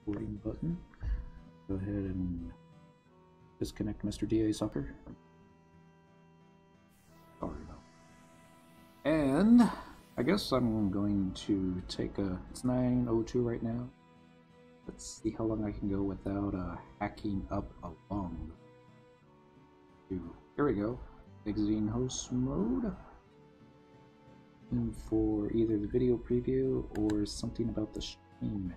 recording button. Go ahead and disconnect Mr. DA Soccer. Sorry about. And I guess I'm going to take a. It's 9:02 right now. Let's see how long I can go without hacking up a lung. Here we go. Exiting host mode. And for either the video preview or something about the stream.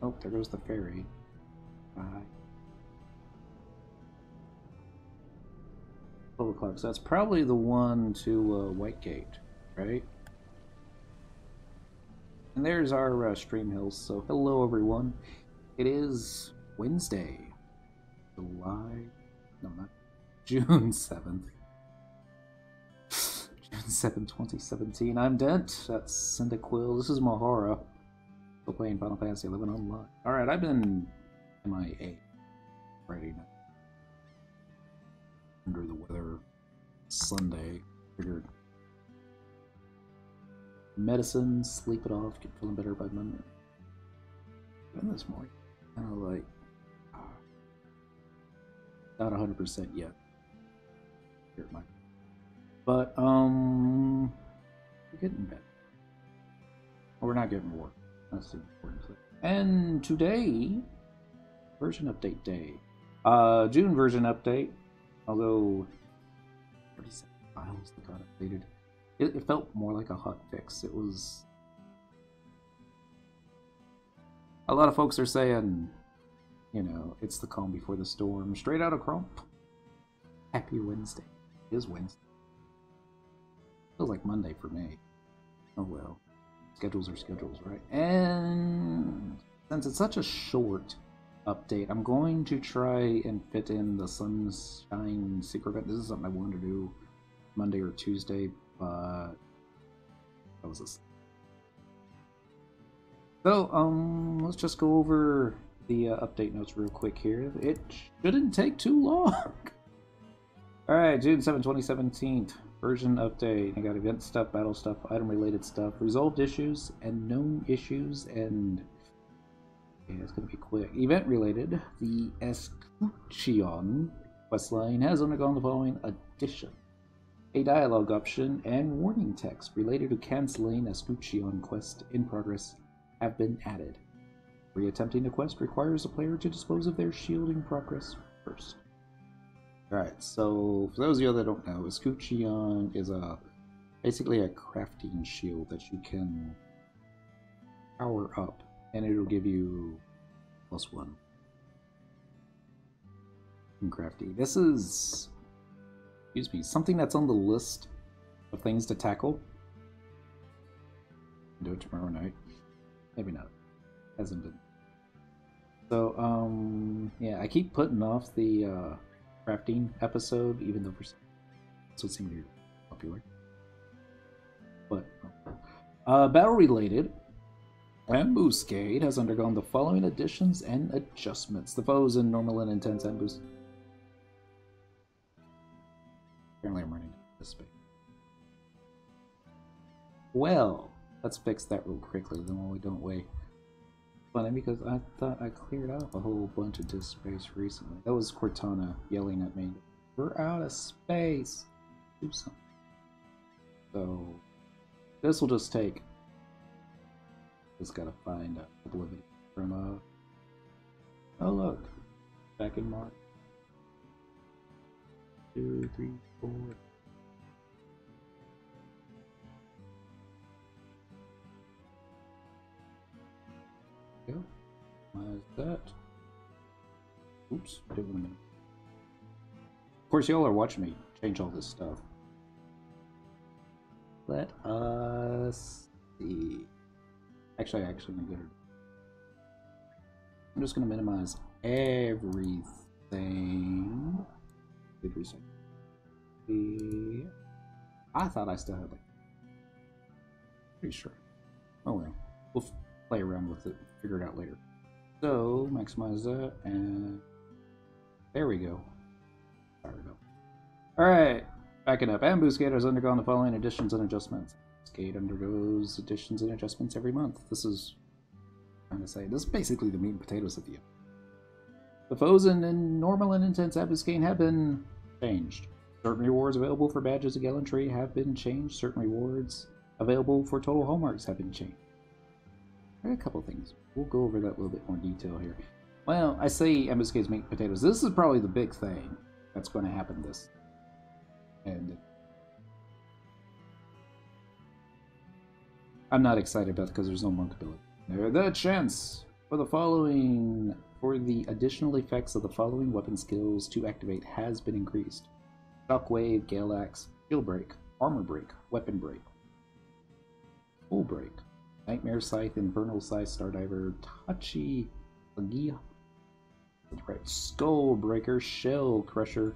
Oh, there goes the ferry. Bye. 12 o'clock. So that's probably the one to Whitegate, right? And there's our stream hills. So hello everyone. It is Wednesday, June 7th. June 7th, 2017. I'm Dent. That's Cyndaquil. This is Mahara. Still playing Final Fantasy XI Online. Alright, I've been MIA Friday night. Under the weather. Sunday. Figured medicine, sleep it off, get feeling better by Monday. And this morning, kind of like not 100% yet. Here it might. But we're getting better. Well, we're not getting worse. That's the important thing. And today, version update day. June version update. Although 37 files that got updated. It felt more like a hot fix. It was. A lot of folks are saying, you know, it's the calm before the storm. Straight out of Chrome. Happy Wednesday. It is Wednesday. Feels like Monday for me. Oh well. Schedules are schedules, right? And since it's such a short update, I'm going to try and fit in the Sunshine Secret event. This is something I wanted to do Monday or Tuesday, but that was a... So, let's just go over the update notes real quick here. It shouldn't take too long. Alright, June 7, 2017. Version update. I got event stuff, battle stuff, item related stuff, resolved issues, and known issues, and yeah, it's gonna be quick. Event related. The Escuchion questline has undergone the following addition. A dialogue option and warning text related to canceling Escuchion quest in progress have been added. Reattempting the quest requires the player to dispose of their shield in progress first. Alright, so for those of you that don't know, Escuchion is basically a crafting shield that you can power up, and it'll give you +1 in crafting. This is, excuse me, something that's on the list of things to tackle. Do it tomorrow night. Maybe not. Hasn't been. So, yeah, I keep putting off the crafting episode, even though so it seemed to be popular. But battle related, ambuscade has undergone the following additions and adjustments. The foes in normal and intense ambush. Apparently, I'm running out of space. Well, let's fix that real quickly. Then we don't wait. Funny because I thought I cleared out a whole bunch of disk space recently. That was Cortana yelling at me. We're out of space. Do something. So this will just take. Just gotta find a couple of it from oh look, back in March. 2, 3, 4. Minimize that. Oops, give it a minute. Of course, y'all are watching me change all this stuff. Let us see. Actually, I'm just gonna minimize everything. I thought I still had like. Pretty sure. Oh well, we'll play around with it. Figure it out later. So maximize that, and there we go. All right. Backing up, Ambuscade has undergone the following additions and adjustments. Ambuscade undergoes additions and adjustments every month. This is, I'm trying to say, this is basically the meat and potatoes of you. The foes in normal and intense Ambuscade have been changed. Certain rewards available for badges of gallantry have been changed. Certain rewards available for total hallmarks have been changed. I got a couple things. We'll go over that a little bit more detail here. Well, I say Ambuscade's meat and potatoes. This is probably the big thing that's going to happen this. And I'm not excited about it because there's no monk ability. The chance for the additional effects of the following weapon skills to activate has been increased. Shockwave, Gale Axe, Shield Break, Armor Break, Weapon Break, Full Break, Nightmare Scythe, Infernal Scythe, Stardiver, Tachi, Lagia, right, Skull Breaker, Shell Crusher,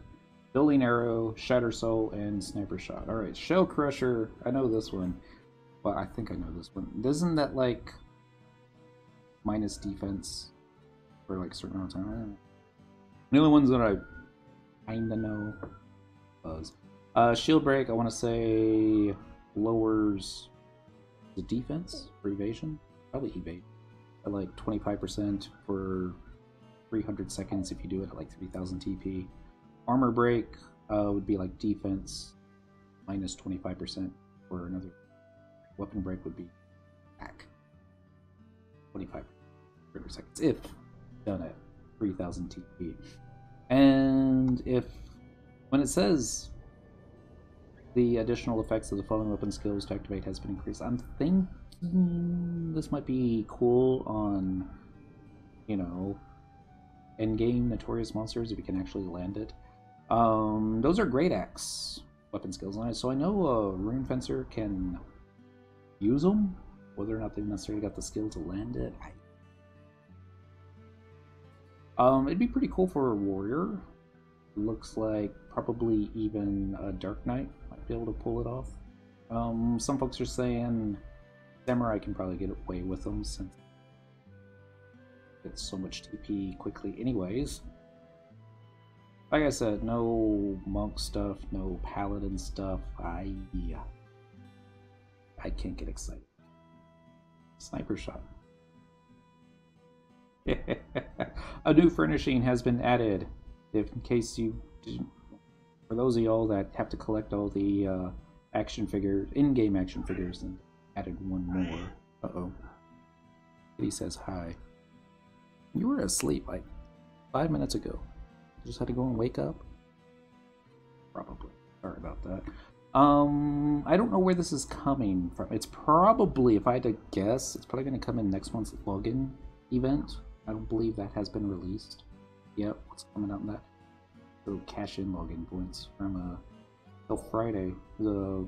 Building Arrow, Shatter Soul, and Sniper Shot. Alright, Shell Crusher, I know this one. Well, I think I know this one. Isn't that like minus defense for like a certain amount of time? The only ones that I kinda know was Shield Break, I want to say lowers the defense for evasion, probably evade, at like 25% for 300 seconds if you do it at like 3000 TP. Armor Break would be like defense minus 25% for another. Weapon Break would be back 25 seconds if done at 3000 TP. And if when it says the additional effects of the following weapon skills to activate has been increased, I'm thinking this might be cool on, you know, endgame notorious monsters if you can actually land it. Those are Great Axe weapon skills, so I know a Rune Fencer can use them. Whether or not they've necessarily got the skill to land it, it'd be pretty cool for a warrior. It looks like probably even a Dark Knight might be able to pull it off. Some folks are saying Samurai can probably get away with them since it's so much TP quickly anyways. Like I said, no monk stuff, no paladin stuff. I can't get excited. Sniper Shot. A new furnishing has been added. In case you didn't, for those of y'all that have to collect all the action figures, in-game action figures, and added one more. Uh-oh. He says hi. You were asleep like 5 minutes ago. You just had to go and wake up? Probably. Sorry about that. I don't know where this is coming from. It's probably, if I had to guess, it's probably going to come in next month's login event. I don't believe that has been released. Yep, what's coming out in that? So cash in login points from till Friday. The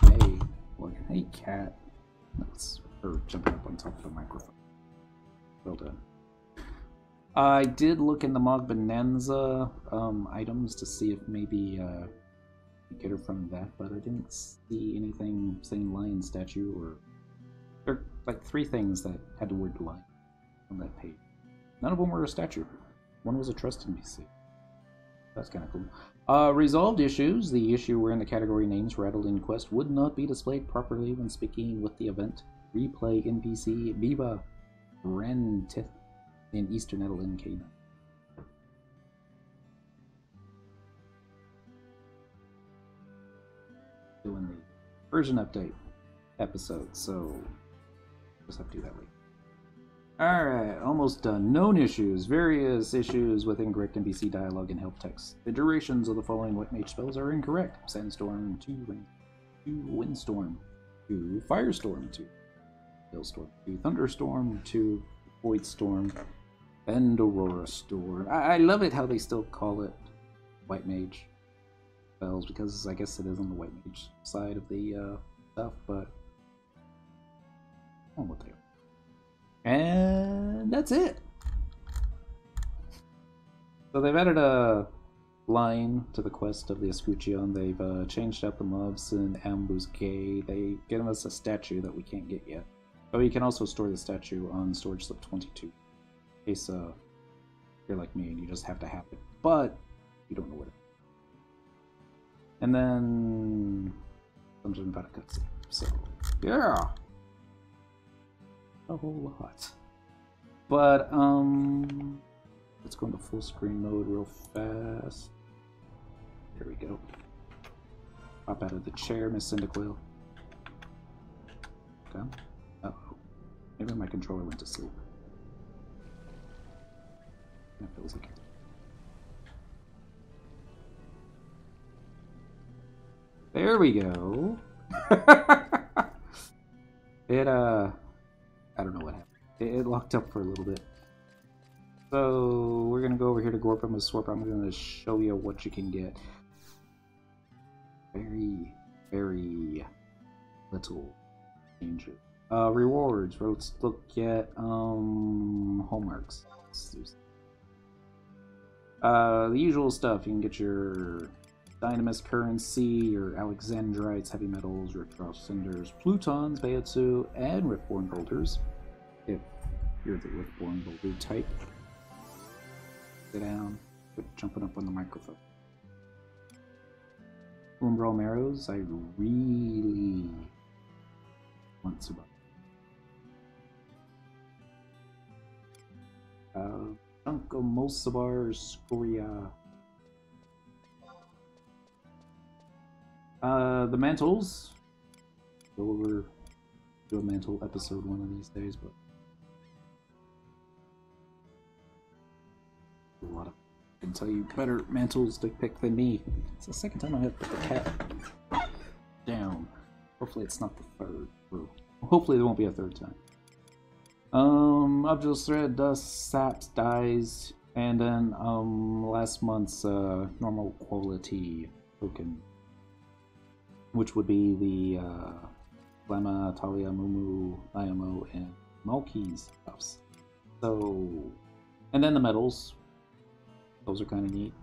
May login. Hey cat. That's her jumping up on top of the microphone. Well done. I did look in the Mog Bonanza items to see if maybe get her from that, but I didn't see anything saying lion statue, or there are like 3 things that had the word lion on that page. None of them were a statue. One was a trust NPC. That's kind of cool. Resolved issues. The issue wherein the category names rattled in quest would not be displayed properly when speaking with the event. Replay NPC Biba Rentith in Eastern Edelin Canaan. Doing the version update episode, so just have to do that later. Alright, almost done. Known issues. Various issues with incorrect NPC dialogue and help text. The durations of the following White Mage spells are incorrect. Sandstorm 2, Windstorm 2, Firestorm 2, Hailstorm 2, Thunderstorm 2, Void Storm, and Aurora Storm. I love it how they still call it White Mage spells, because I guess it is on the White Mage side of the stuff, but I don't know what they are. And that's it. So they've added a line to the quest of the Escuchion. They've changed out the mobs in Ambuscade. They've given us a statue that we can't get yet. But you can also store the statue on storage slip 22. In case you're like me and you just have to have it, but you don't know what it is. And then something about a cutscene. So yeah, a whole lot. But let's go into full screen mode real fast. There we go. Pop out of the chair, Miss Cyndaquil. Okay. Uh-oh. Maybe my controller went to sleep. That feels like it. There we go. It I don't know what happened. It locked up for a little bit. So we're gonna go over here to Gorpum with Swarp. I'm gonna show you what you can get. Very, very little changes. Rewards. Let's look at hallmarks. The usual stuff. You can get your Dynamis currency, your Alexandrites, heavy metals, Riftcross cinders, Plutons, Bayatsu, and Riftborn boulders. If you're the Riftborn boulder type. Sit down. Quit jumping up on the microphone. Umbral Marrows, I really want to buy. Chunko Mosabar Scoria. The mantles. Go over, do a mantle episode one of these days, but a lot of I can tell you better mantles to pick than me. It's the second time I have put the cat down. Hopefully it's not the third. Or hopefully there won't be a third time. Obdur's Thread, Dust, Saps, Dies, and then last month's normal quality token, which would be the Flamma, Talia, Mumu, IMO, and Malki's stuffs. So, and then the medals. Those are kind of neat.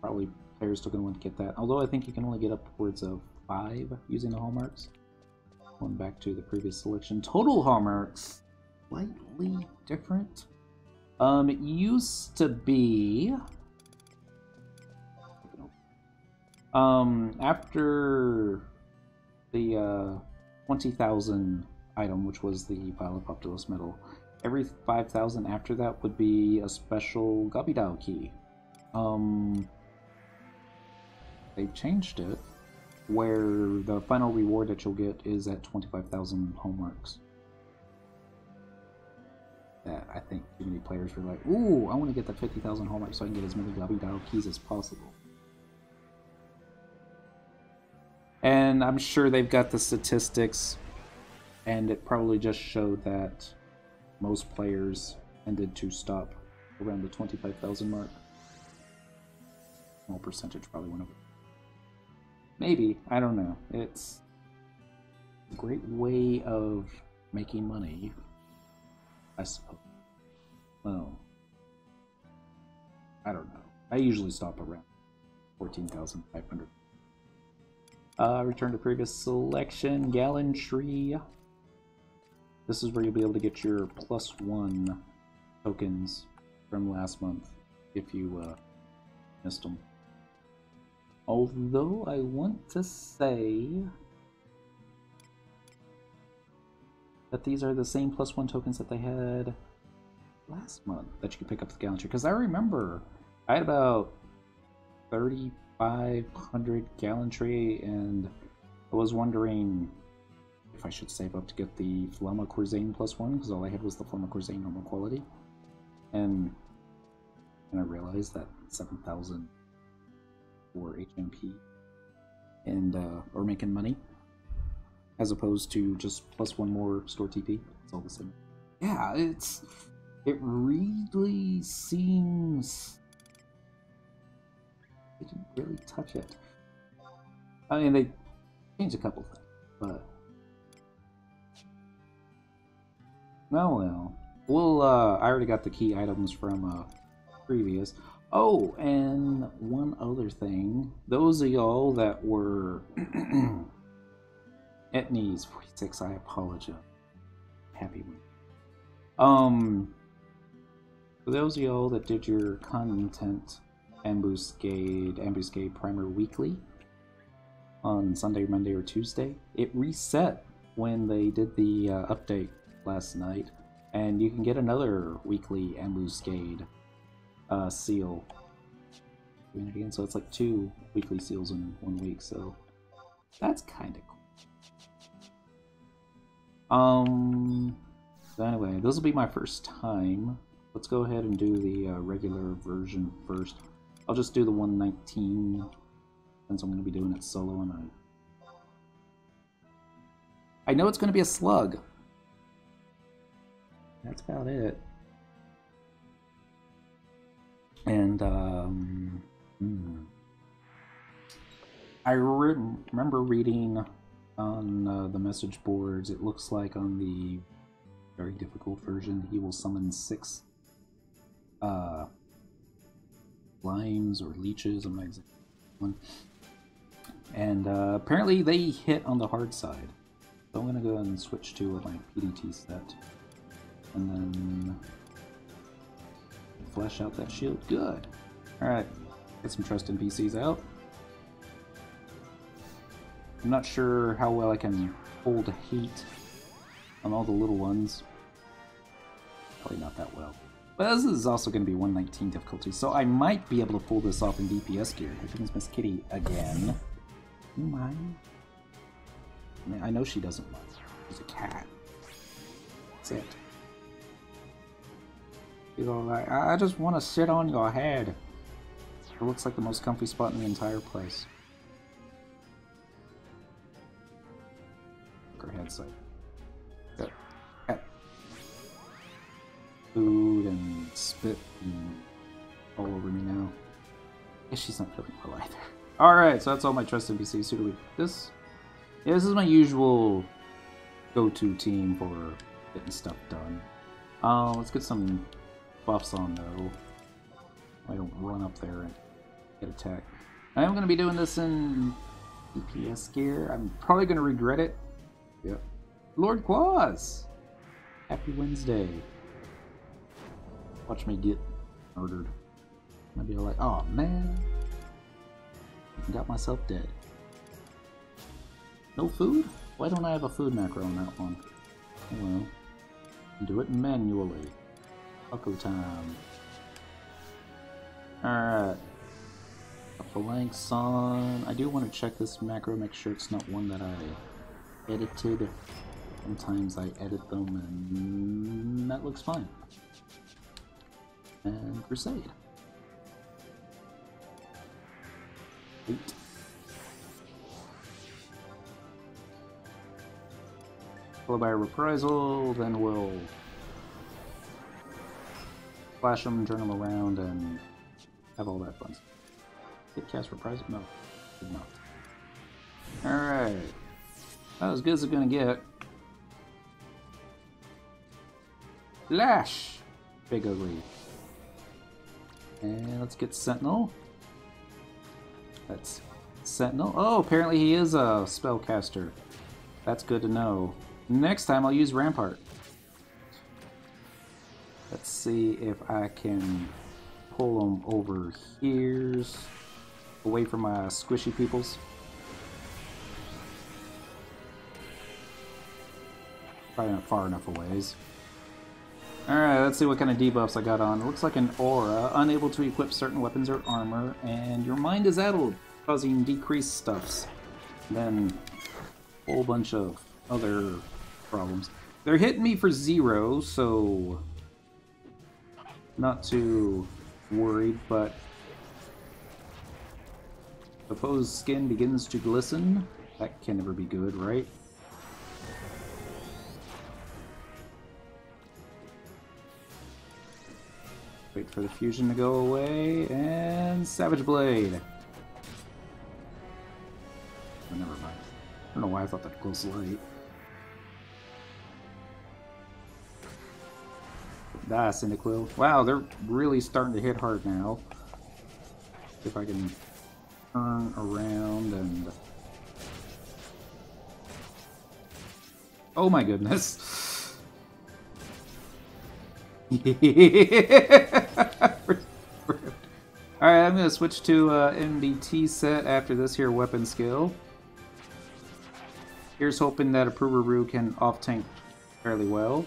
Probably players still going to want to get that. Although I think you can only get upwards of 5 using the hallmarks. Going back to the previous selection. Total hallmarks, slightly different. It used to be... after the 20,000 item, which was the Vial of Populous Medal, every 5,000 after that would be a special Gabidao key. They've changed it where the final reward that you'll get is at 25,000 hallmarks. That I think too many players were like, ooh, I want to get that 50,000 hallmarks so I can get as many Gabidao keys as possible. And I'm sure they've got the statistics, and it probably just showed that most players tended to stop around the 25,000 mark. Small percentage probably went over. Maybe, I don't know. It's a great way of making money, I suppose. Well, I don't know. I usually stop around 14,500. Return to previous selection, Gallantry. This is where you'll be able to get your +1 tokens from last month if you missed them. Although I want to say that these are the same +1 tokens that they had last month that you could pick up with Gallantry. Because I remember I had about 3,500 Gallantry, and I was wondering if I should save up to get the Flamma Corzane +1, because all I had was the Flamma Corzane normal quality. And I realized that 7,000 for HMP and or making money, as opposed to just +1 more store TP. It's all the same. Yeah, it really seems they didn't really touch it. I mean, they changed a couple things, but well. Well, I already got the key items from previous. Oh, and one other thing. Those of y'all that were Etnies 46, I apologize. Happy with. For those of y'all that did your content ambuscade primer weekly, on Sunday, Monday, or Tuesday. It reset when they did the update last night, and you can get another weekly ambuscade seal. Again, so it's like 2 weekly seals in 1 week, so that's kind of cool. So anyway, this will be my first time. Let's go ahead and do the regular version first. I'll just do the 119 since I'm going to be doing it solo, and I know it's going to be a slug. That's about it. And I remember reading on the message boards, it looks like on the very difficult version, he will summon 6 limes or leeches, I'm not exactly one. And apparently they hit on the hard side. So I'm going to go ahead and switch to my PDT set. And then flesh out that shield. Good. Alright, get some trust NPCs out. I'm not sure how well I can hold heat on all the little ones. Probably not that well. But this is also going to be 119 difficulty, so I might be able to pull this off in DPS gear. Here comes Miss Kitty again. You mind? I mean, I know she doesn't mind. She's a cat. That's it. She's all like, I just want to sit on your head. It looks like the most comfy spot in the entire place. Her head side. Good. Cat. Food and spit and all over me now. I guess she's not feeling well either. Alright, so that's all my trust NPCs. Who do we... This? Yeah, this is my usual go-to team for getting stuff done. Let's get some buffs on, though. I don't run up there and get attacked. I am going to be doing this in DPS gear. I'm probably going to regret it. Yep. Lord Claus! Happy Wednesday. Watch me get murdered. I'd be like, oh man. I got myself dead. No food? Why don't I have a food macro on that one? Oh well. Do it manually. Taco time. Alright. A phalanx on. I do want to check this macro, make sure it's not one that I edited. Sometimes I edit them and that looks fine. And Crusade. 8. Followed by a reprisal, then we'll flash them, turn them around, and have all that fun stuff. Did cast reprisal? No, did not. Alright. That was as good as it's gonna get. Lash! Big ugly. And let's get Sentinel. That's Sentinel. Oh, apparently he is a spellcaster. That's good to know. Next time I'll use Rampart. Let's see if I can pull them over here, away from my squishy peoples. Probably not far enough away. Alright, let's see what kind of debuffs I got on. It looks like an aura, unable to equip certain weapons or armor, and your mind is addled, causing decreased stuffs. Then a whole bunch of other problems. They're hitting me for 0, so not too worried, but the foe's skin begins to glisten. That can never be good, right? Wait for the fusion to go away, and Savage Blade. Oh, never mind. I don't know why I thought that close light. Ah, Cyndaquil. Wow, they're really starting to hit hard now. If I can turn around and... Oh my goodness. Alright, I'm going to switch to MDT set after this here weapon skill. Here's hoping that a Pururu can off-tank fairly well.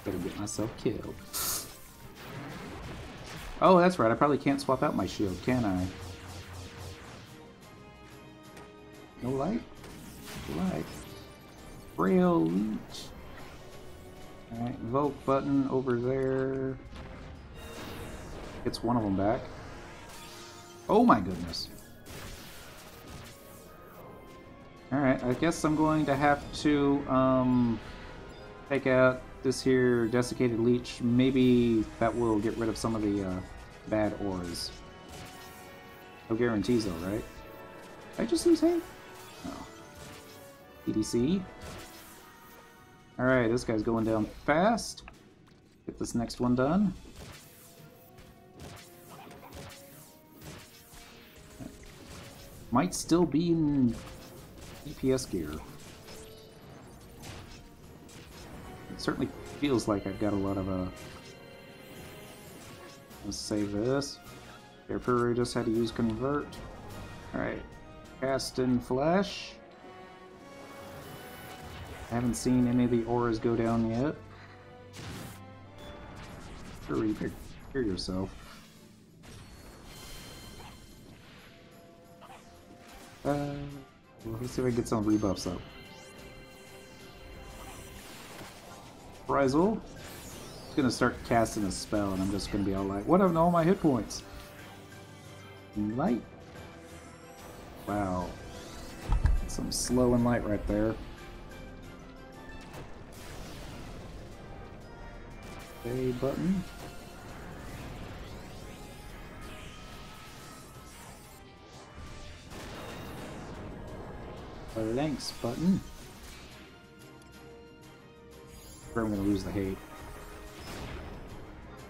Better get myself killed. Oh, that's right. I probably can't swap out my shield, can I? No light? No light. Frail leech. Alright, invoke button over there. Gets one of them back. Oh my goodness. Alright, I guess I'm going to have to take out this here desiccated leech. Maybe that will get rid of some of the bad auras. No guarantees though, right? Did I just lose hay? No. EDC. Alright, this guy's going down fast. Get this next one done. Might still be in DPS gear. It certainly feels like I've got a lot of Let's save this. Pururu just had to use convert. Alright. Cast in flesh. I haven't seen any of the auras go down yet. Hurry, hear yourself. Well, let's see if I can get some rebuffs up. Frizzle. He's gonna start casting a spell, and I'm just gonna be all like, what happened to all my hit points? Light. Wow. Some slow and light right there. A button. A lengths button. I'm gonna lose the hate.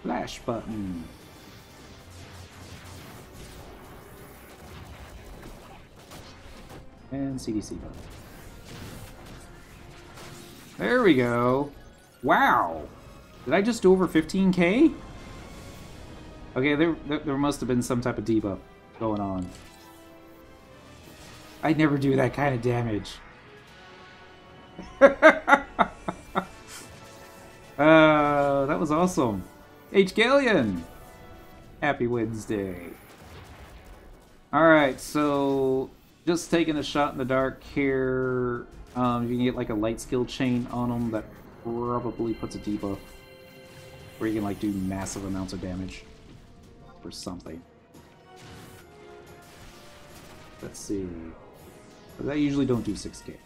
Flash button. And CDC button. There we go. Wow. Did I just do over 15k? Okay, there must have been some type of debuff going on. I never do that kind of damage. That was awesome. H. Galleon! Happy Wednesday. Alright, so just taking a shot in the dark here. If you can get like a light skill chain on them, that probably puts a debuff. Where you can like do massive amounts of damage. Or something. Let's see. But I usually don't do 6k.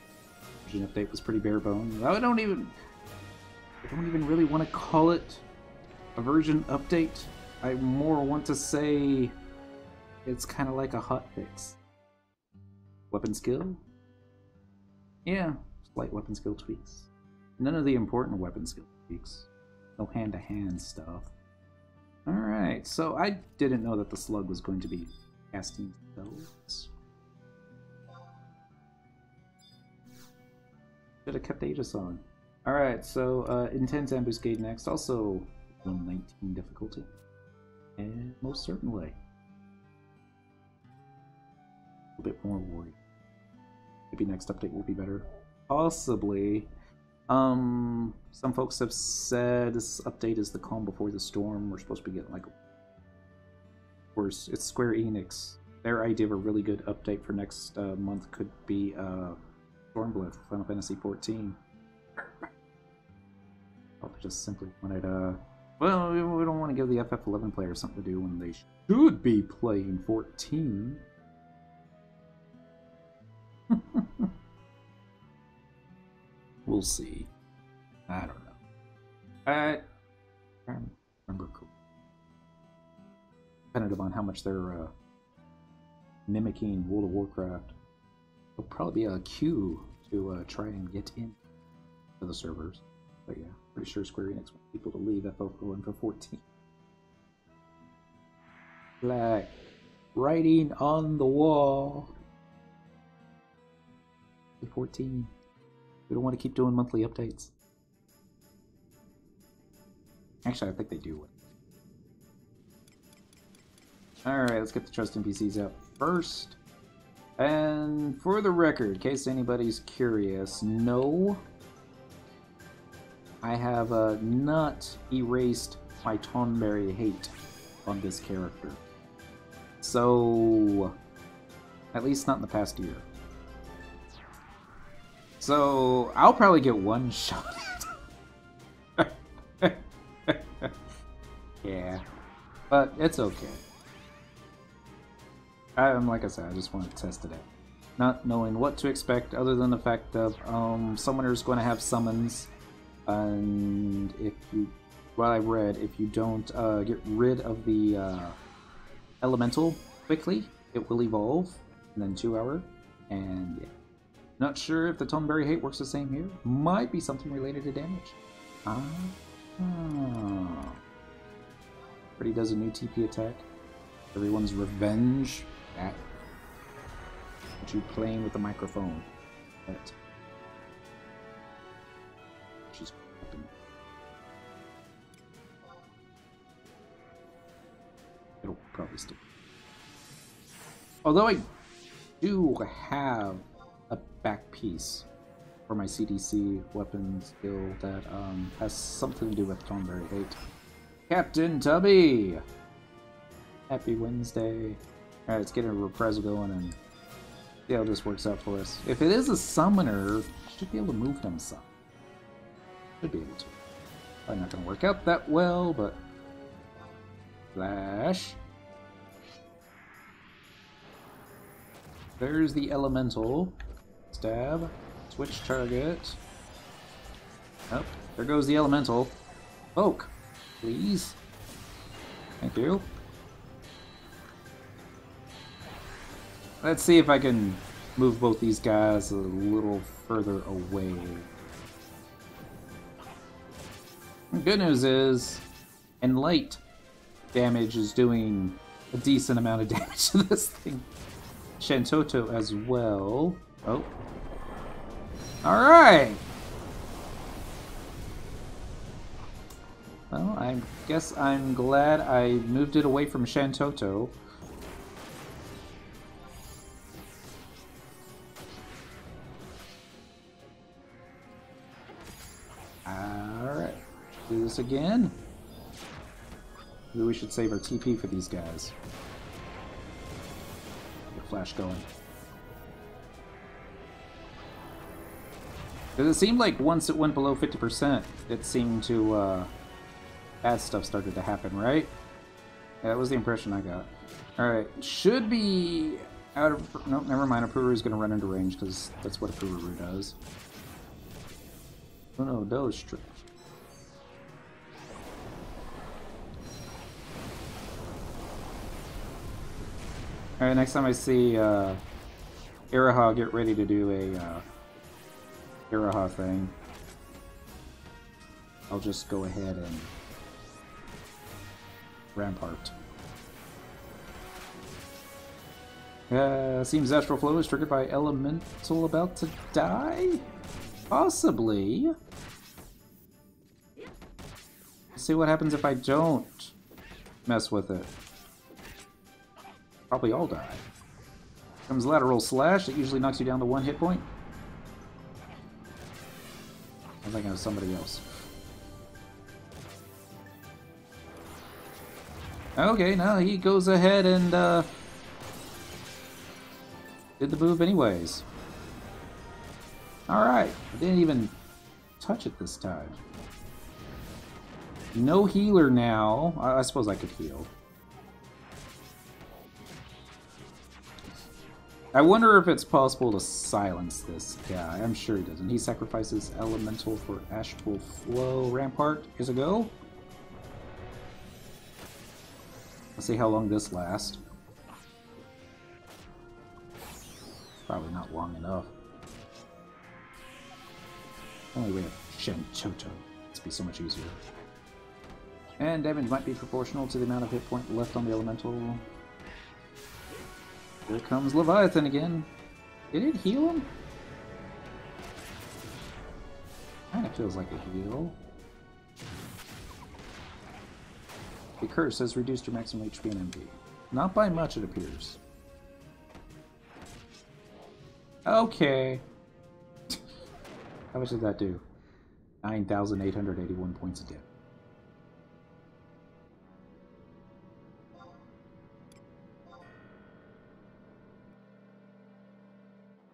Version update was pretty bare bones. I don't even really want to call it a version update. I more want to say it's kind of like a hotfix. Weapon skill? Yeah, slight weapon skill tweaks. None of the important weapon skill tweaks. No hand-to-hand stuff. Alright, so I didn't know that the slug was going to be casting spells. Should have kept Aegis on. Alright, so intense ambuscade next. Also 119 difficulty. And most certainly a bit more worried. Maybe next update will be better. Possibly. Some folks have said this update is the calm before the storm. We're supposed to be getting like, of course, it's Square Enix. Their idea of a really good update for next month could be Stormblith, Final Fantasy XIV. I'll just simply wanted well, we don't want to give the FF11 players something to do when they should be playing 14. We'll see. I don't know. I can't remember. Depending on how much they're mimicking World of Warcraft, there'll probably be a queue to try and get in to the servers. But yeah, pretty sure Square Enix wants people to leave FF11 for 14. Like writing on the wall. 14. We don't want to keep doing monthly updates. Actually, I think they do. Alright, let's get the trust NPCs out first. And for the record, in case anybody's curious, no, I have not erased my Tonberry hate on this character. So, at least not in the past year. So, I'll probably get one shot. Yeah, but it's okay. Like I said, I just want to test it out. Not knowing what to expect other than the fact of Summoner's going to have summons. And if you, well, I read, if you don't get rid of the elemental quickly, it will evolve in then 2 hour. And yeah. Not sure if the Tonberry hate works the same here. Might be something related to damage. But he does a new TP attack. Everyone's revenge. That. What you playing with the microphone? That. She's. It'll probably stick. Although I do have a back piece for my CDC weapon skill that has something to do with Tonberry hate. Captain Tubby! Happy Wednesday. Alright, let's get a reprisal going and see how this works out for us. If it is a summoner, I should be able to move him some. Should be able to. Probably not going to work out that well, but... Flash. There's the elemental. Stab. Switch target. Oh, there goes the elemental. Poke, please. Thank you. Let's see if I can move both these guys a little further away. The good news is, Enlight damage is doing a decent amount of damage to this thing. Shantoto as well. Oh. Alright! Well, I guess I'm glad I moved it away from Shantoto. Alright. Do this again. Maybe we should save our TP for these guys. Get Flash going. Because it seemed like once it went below 50%, it seemed to, bad stuff started to happen, right? Yeah, that was the impression I got. Alright, should be out of... Nope, never mind. Apuru's going to run into range, because that's what Apuru does. Oh no, those strip. Alright, next time I see Iraha get ready to do a Iraha thing, I'll just go ahead and Rampart. Seems Astral Flow is triggered by Elemental about to die? Possibly. Let's see what happens if I don't mess with it. Probably all die. Comes Lateral Slash, that usually knocks you down to 1 hit point. I'm thinking of somebody else. Okay, now he goes ahead and did the move anyways. Alright, I didn't even touch it this time. No healer now. I suppose I could heal. I wonder if it's possible to silence this guy. I'm sure he doesn't. He sacrifices Elemental for Astral Flow. Rampart, here's a go. Let's see how long this lasts. Probably not long enough. Only we have Shantoto. This be so much easier. And damage might be proportional to the amount of hit point left on the Elemental. Here comes Leviathan again. Did it heal him? Kinda feels like a heal. The curse has reduced your maximum HP and MP. Not by much, it appears. Okay. How much did that do? 9,881 points of damage.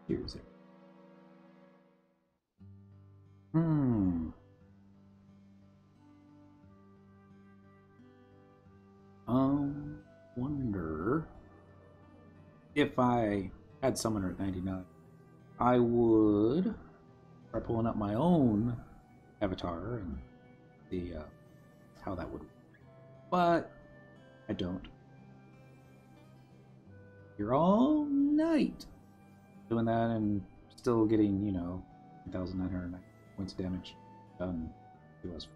Here's it. Wonder if I had Summoner at 99, I would try pulling up my own avatar and see how that would work. But I don't. You're all night doing that and still getting, 1,990 points of damage done to us.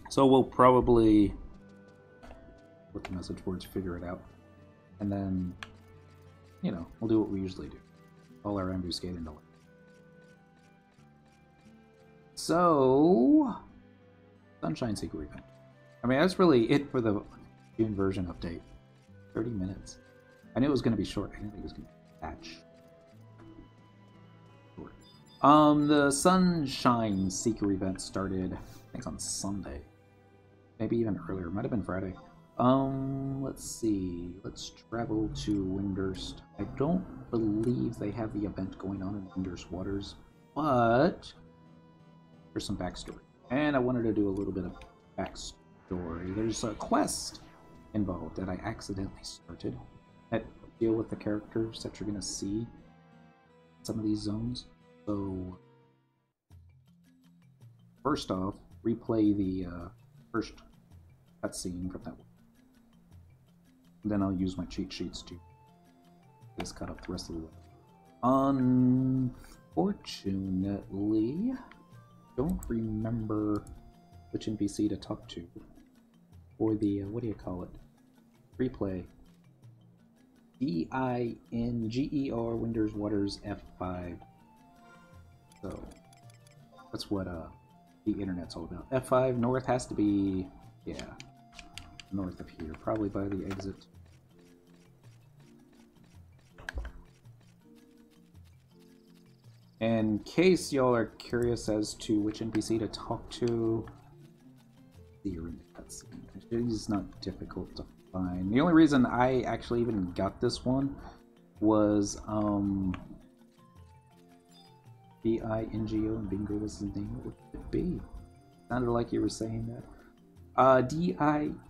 So we'll probably look the message boards, figure it out, and then, we'll do what we usually do. All our ambuscade into it. So, Sunshine Secret event. I mean, that's really it for the June version update. 30 minutes. I knew it was going to be short. I didn't think it was going to be patch. Short. The Sunshine Seeker event started, I think, on Sunday. Maybe even earlier. It might have been Friday. Let's see. Let's travel to Windurst. I don't believe they have the event going on in Windurst Waters, but there's some backstory. And I wanted to do a little bit of backstory. There's a quest involved that I accidentally started that deal with the characters that you're going to see in some of these zones. So, first off, replay the first cutscene from that one. And then I'll use my cheat sheets to just cut up the rest of the way. Unfortunately, don't remember which NPC to talk to for the, what do you call it? Replay. D-I-N-G-E-R Windurst Waters F5. So, that's what the internet's all about. F5 north has to be, yeah, north of here, probably by the exit. In case y'all are curious as to which NPC to talk to, you're in the cutscene. It's not difficult to find. The only reason I actually even got this one was B-I-N-G-O, and Bingo was his name. What would it be? Sounded like you were saying that. D-I-E-N-G-E-R.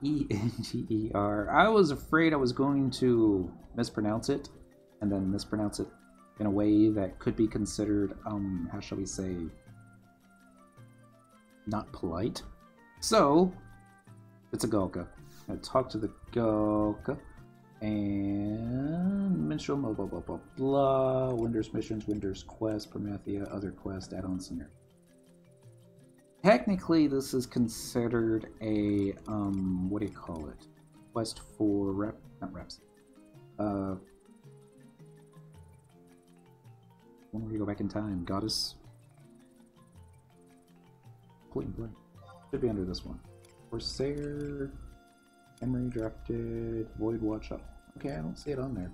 I was afraid I was going to mispronounce it, and then mispronounce it in a way that could be considered, how shall we say, not polite. So, it's a Galka. I talk to the Galka, and minstrel, blah blah blah blah blah. Windurst missions, Windurst quest, Prometheus, other quest, add-on scenario. Technically, this is considered a what do you call it? Quest for not reps. When we go back in time, Goddess. Blank. Should be under this one. Corsair. Emery drafted. Void Watch up. Okay, I don't see it on there.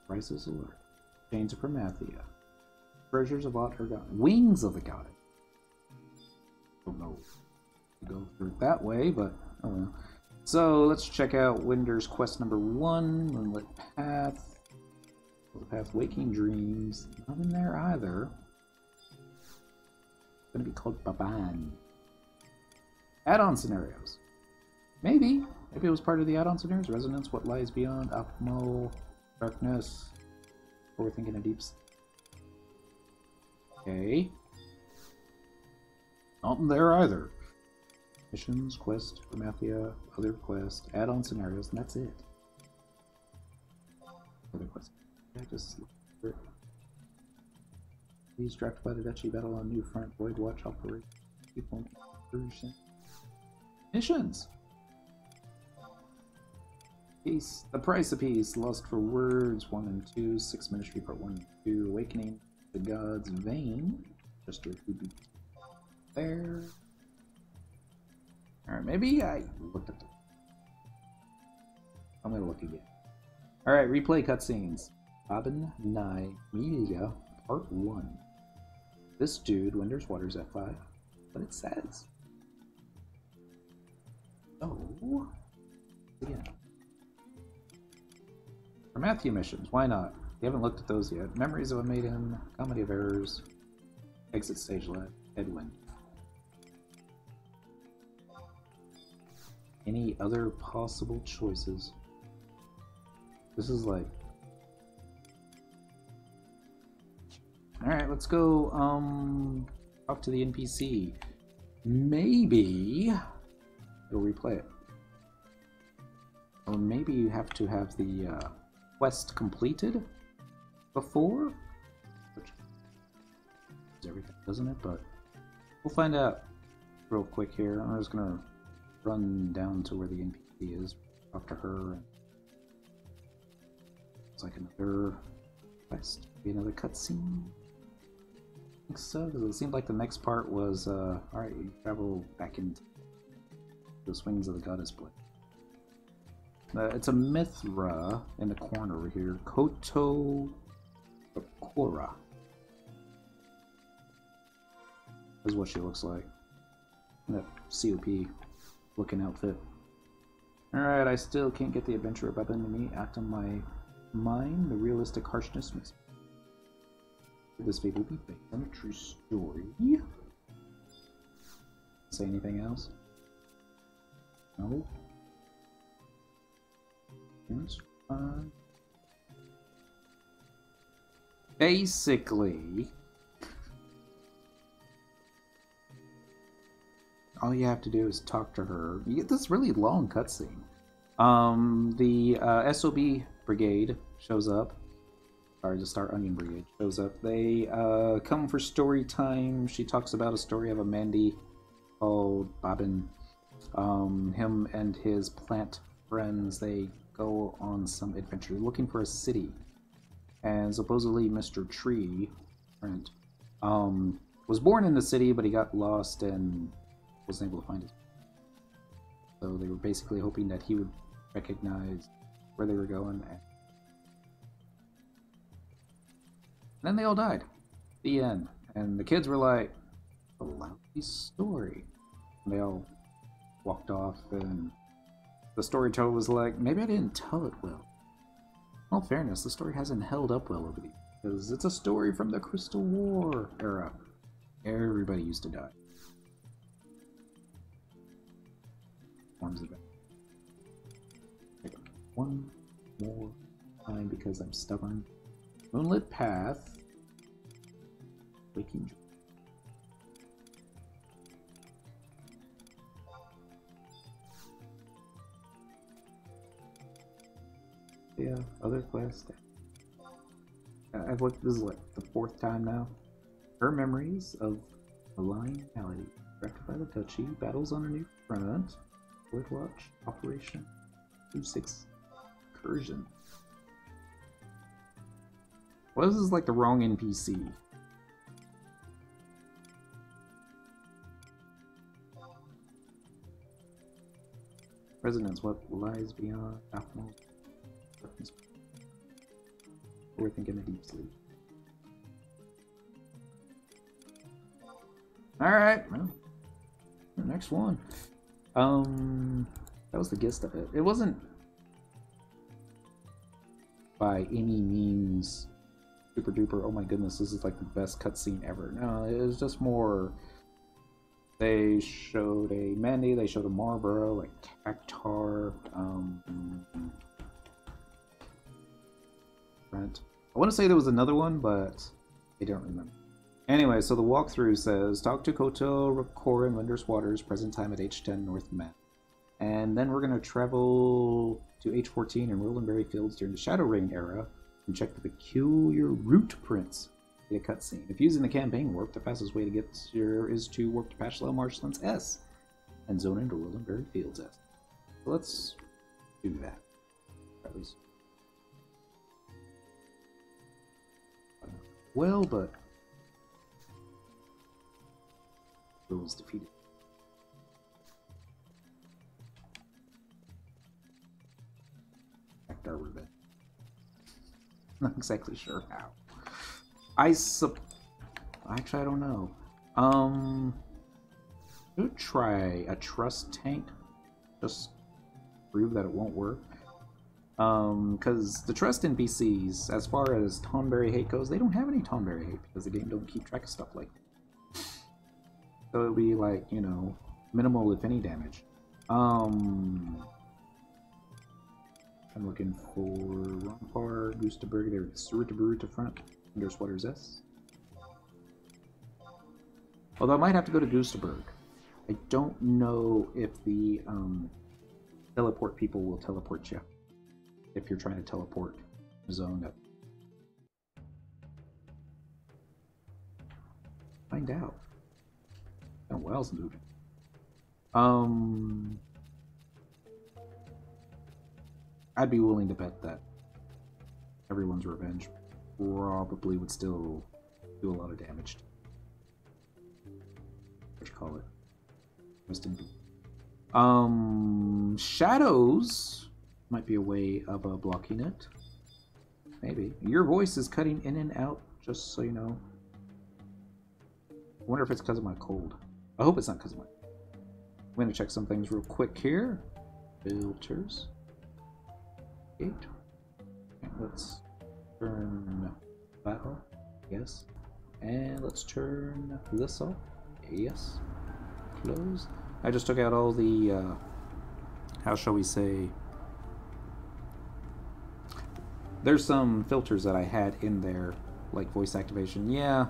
Prices alert. Chains of Prometheus. Treasures of Ottergon. Wings of the Goddess. Don't know to go through it that way, but I don't know. So let's check out Windurst quest number 1. Moonlit Path. The Path Waking Dreams. Nothing there either. It's gonna be called Babban. Add-on scenarios. Maybe it was part of the add-on scenarios. Resonance, What Lies Beyond, Optimal, Darkness. Or we're thinking of Deeps. Okay. Nothing there either. Missions, quest, Prometheus, other quest, add-on scenarios, and that's it. Other quest. Yeah, just look for it. These drafted by the Duchy battle on New Front, Void Watch operation. Missions! Peace. The Price of Peace. Lust for Words 1 and 2. 6 Ministry Part 1 and 2. Awakening the Gods Vein. Just would be there. Alright, maybe I looked at the... I'm gonna look again. Alright, replay cutscenes. Babban Ny Mheillea, Part 1. This dude, Winder's Waters F5. What it says. Oh. Yeah. For Matthew missions, why not? You haven't looked at those yet. Memories of a Maiden, Comedy of Errors, Exit Stage Left, Headwind. Any other possible choices? This is like... Alright, let's go, talk to the NPC. Maybe it'll replay it. Or maybe you have to have the, quest completed before? Which is everything, doesn't it? But we'll find out real quick here. I'm just gonna run down to where the NPC is, talk to her. It's like another quest, maybe another cutscene. I think so, because it seemed like the next part was, alright, you travel back into the swings of the goddess blade. It's a Mithra in the corner over here. Koto Okora is what she looks like. That COP looking outfit. Alright, I still can't get the adventure of Babban Ny Mheillea out of my mind. The realistic harshness makes this fate will be based on a true story. Say anything else? No? That's fine. Basically, all you have to do is talk to her. You get this really long cutscene. The SOB brigade shows up. Sorry, the Star Onion Brigade shows up. They come for story time. She talks about a story of a Mandy called Babban. Him and his plant friends, they go on some adventure looking for a city. And supposedly Mr. Tree, Trent, was born in the city, but he got lost and wasn't able to find it. So they were basically hoping that he would recognize where they were going. And then they all died. The end. And the kids were like, a lousy story. And they all walked off, and the storyteller was like, maybe I didn't tell it well. In all fairness, the story hasn't held up well over the years, because it's a story from the Crystal War era. Everybody used to die. Forms of it. One more time because I'm stubborn. Moonlit Path. Waking Joy. Yeah, other quest. I've looked, this is like the 4th time now. Her memories of malign malady. Directed by the Duchy. Battles on a new front. Woodwatch. Operation 26 Incursion. What if this is like the wrong NPC? Resonance, what lies beyond optimal darkness? We're thinking of deep sleep. Alright, well, the next one. That was the gist of it. It wasn't by any means super duper, oh my goodness, this is like the best cutscene ever. No, it was just more, they showed a Mandy, they showed a Marlboro, like Cactar, Brent. I want to say there was another one, but I don't remember. Anyway, so the walkthrough says, talk to Koto Okora in Winder's Waters, present time at H10 North Map. And then we're going to travel to H14 in Rolandberry Fields during the Shadow Reign era and check the peculiar root prints. Get a cutscene. If using the campaign warp, the fastest way to get here is to warp to Patchlow Marshlands S and zone into Rolandberry Fields S. So let's do that. At least. Well, but Those defeated. Back our revenge. Not exactly sure how. Actually, I don't know. Should try a trust tank. Just prove that it won't work. Because the trust NPCs, as far as Tonberry hate goes, they don't have any Tonberry hate because the game don't keep track of stuff like that. So it'll be like, you know, minimal if any damage. I'm looking for Rompar, Gustaberg, there, Surutabaruta front, under Sweaters S. Although I might have to go to Gustaberg. I don't know if the teleport people will teleport you if you're trying to teleport the zone up. Find out. Oh, what else moving? I'd be willing to bet that everyone's revenge probably would still do a lot of damage. What you call it? Rest in peace. Shadows might be a way of blocking it. Maybe. Your voice is cutting in and out, just so you know. I wonder if it's because of my cold. I hope it's not because of my... I'm going to check some things real quick here. Filters. Gate. And let's turn that off. Yes. And let's turn this off. Yes. Close. I just took out all the, how shall we say... There's some filters that I had in there, like voice activation. Yeah.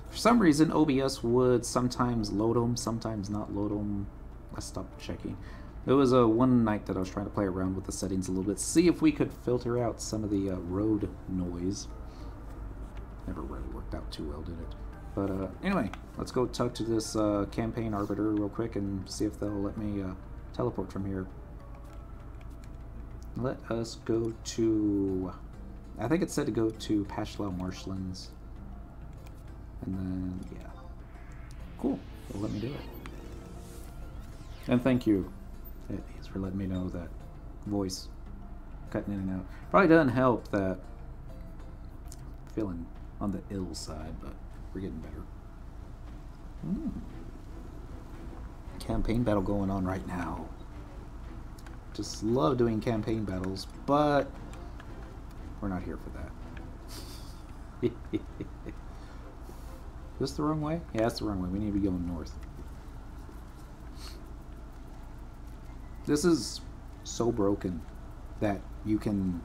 For some reason, OBS would sometimes load them, sometimes not load them. I stopped checking. There was one night that I was trying to play around with the settings a little bit, see if we could filter out some of the road noise. Never really worked out too well, did it? But anyway, let's go talk to this campaign arbiter real quick and see if they'll let me teleport from here. Let us go to... I think it said to go to Pashlau Marshlands. And then, yeah. Cool. They'll let me do it. And thank you, Eddie's, for letting me know that voice cutting in and out. Probably doesn't help that I'm feeling on the ill side, but we're getting better. Campaign battle going on right now. Just love doing campaign battles, but we're not here for that. Is this the wrong way? Yeah, that's the wrong way. We need to be going north. This is so broken that you can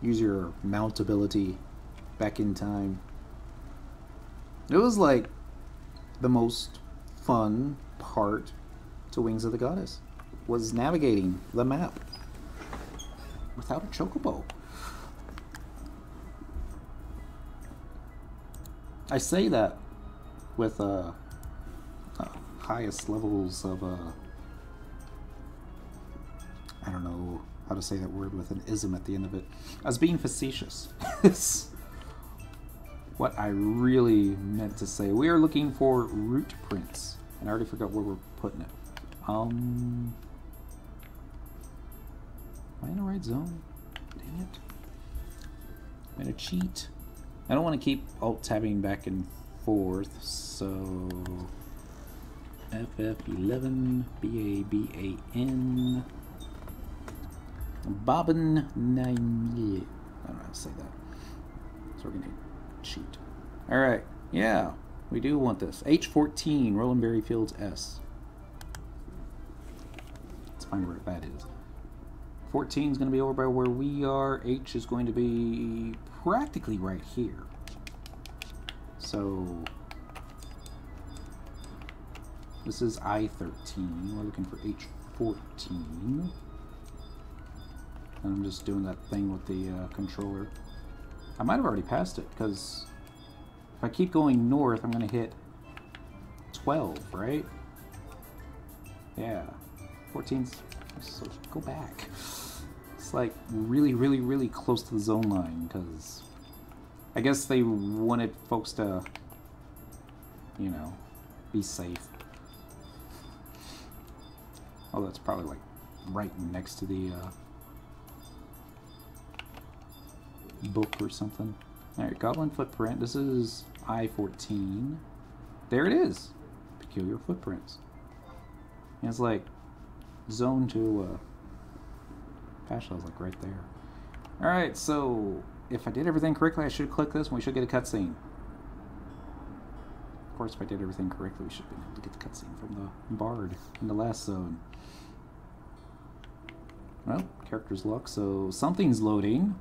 use your mount ability back in time. It was like the most fun part to Wings of the Goddess, was navigating the map without a chocobo. I say that with highest levels of I don't know how to say that word with an ism at the end of it. I was being facetious. What I really meant to say. We are looking for root prints, and I already forgot where we're putting it. Am I in the right zone? Dang it. I'm gonna cheat. I don't want to keep alt-tabbing back and forth, so... FF11, BABAN... Babban Ny Mheillea. I don't know how to say that. So we're gonna cheat. Alright, yeah, we do want this. H14, Rolandberry Fields S. Let's find where that is. 14 is going to be over by where we are. H is going to be practically right here. So this is I13. We're looking for H14. And I'm just doing that thing with the controller. I might have already passed it, because if I keep going north, I'm going to hit 12, right? Yeah. 14's... So go back. It's like really, really, really close to the zone line, because I guess they wanted folks to, you know, Be safe. Oh, that's probably like right next to the book or something. Alright, Goblin Footprint. This is I-14. There it is. Peculiar Footprints. And it's like zone to Pashal's like right there. Alright, so if I did everything correctly, I should click this and we should get a cutscene. Of course, if I did everything correctly, we should be able to get the cutscene from the Bard in the last zone. Well, character's luck, so something's loading.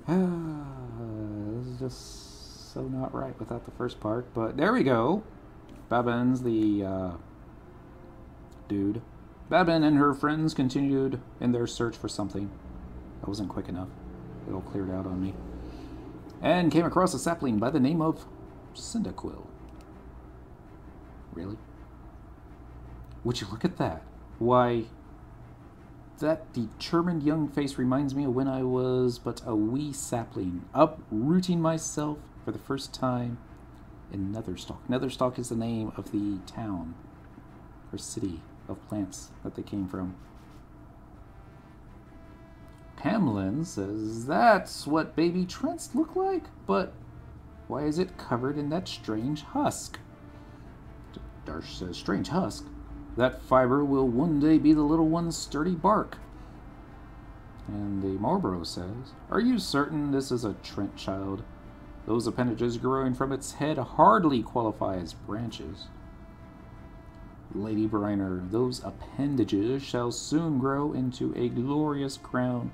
This is just so not right without the first part, but there we go. Babban's the dude. Babban and her friends continued in their search for something. That wasn't quick enough. It all cleared out on me. And came across a sapling by the name of Cyndaquil. Really? Would you look at that? Why, that determined young face reminds me of when I was but a wee sapling, uprooting myself for the first time in Netherstock. Netherstock is the name of the town or city of plants that they came from. Pamlin says, that's what baby Trents look like, but why is it covered in that strange husk? Darsh says, strange husk? That fiber will one day be the little one's sturdy bark. And the Marlborough says, are you certain this is a Trent child? Those appendages growing from its head hardly qualify as branches. Lady Briner, those appendages shall soon grow into a glorious crown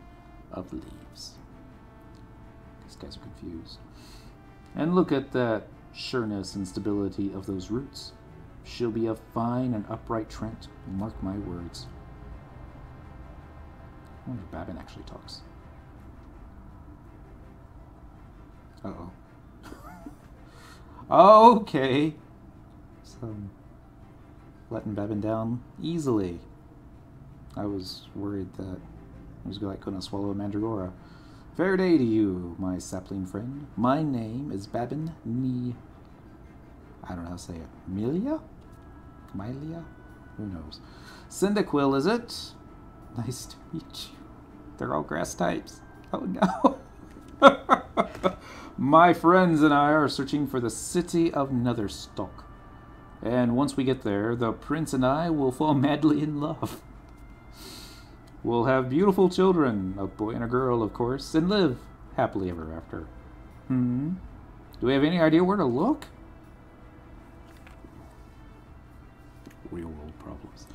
of leaves. These guys are confused. And look at that sureness and stability of those roots. She'll be a fine and upright Trent, mark my words. I wonder if Babban actually talks. Uh-oh. Okay. So, letting Babban down easily. I was worried that I was like gonna swallow a mandragora. Fair day to you, my sapling friend. My name is Babban Ny... I don't know how to say it. Mheillea? Mheillea? Who knows? Cyndaquil, is it? Nice to meet you. They're all grass types. Oh no. My friends and I are searching for the city of Netherstock. And once we get there, the prince and I will fall madly in love. We'll have beautiful children, a boy and a girl, of course, and live happily ever after. Do we have any idea where to look? Real world problems.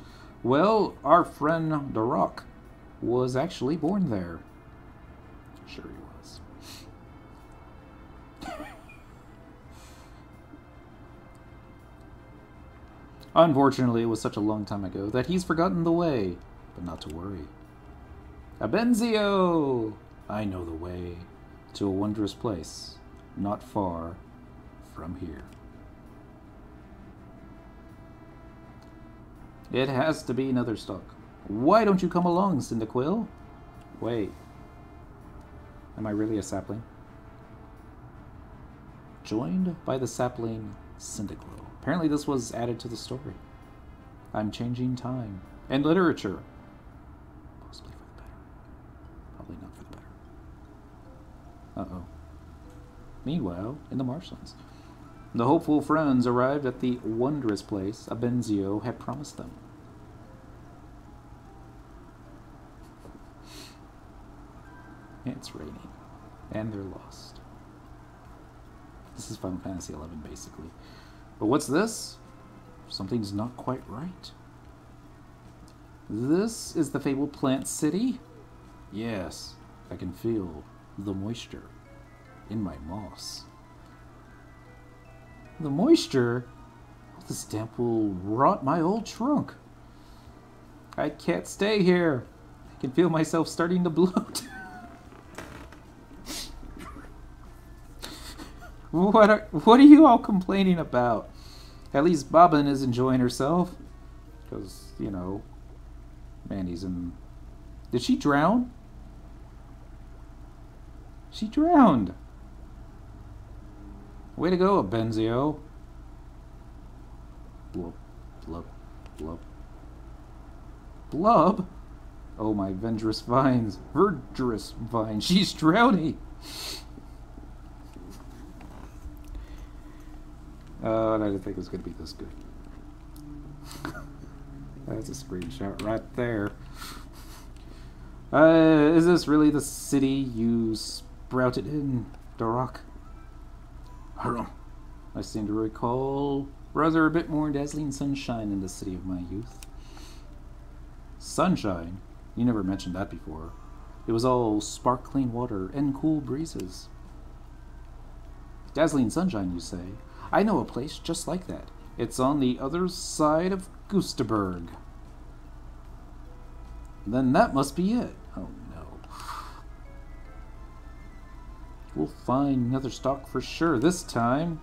Well, our friend Darok was actually born there. Sure he was. Unfortunately, it was such a long time ago that he's forgotten the way, but not to worry. Abenzio! I know the way to a wondrous place, not far from here. It has to be Netherstock. Why don't you come along, Cyndaquil? Wait. Am I really a sapling? Joined by the sapling Cyndaquil. Apparently this was added to the story. I'm changing time. And literature. Possibly for the better. Probably not for the better. Uh-oh. Meanwhile, in the marshlands, the hopeful friends arrived at the wondrous place Abenzio had promised them. It's raining. And they're lost. This is Final Fantasy XI, basically. But what's this? Something's not quite right. This is the fabled plant city? Yes, I can feel the moisture in my moss. The moisture? Oh, this damp will rot my old trunk. I can't stay here. I can feel myself starting to bloat. What are you all complaining about? At least Babban is enjoying herself. Because, you know, Mandy's in... Did she drown? She drowned. Way to go, Benzio. Blub, blub, blub. Blub? Oh, my Vendrous Vines. Verdurous Vine. She's drowning. I didn't think it was going to be this good. That's a screenshot right there. Is this really the city you sprouted in, Darok? I seem to recall rather a bit more dazzling sunshine in the city of my youth. Sunshine? You never mentioned that before. It was all sparkling water and cool breezes. Dazzling sunshine, you say? I know a place just like that. It's on the other side of Gustaberg. Then that must be it. Oh no. We'll find another stock for sure this time.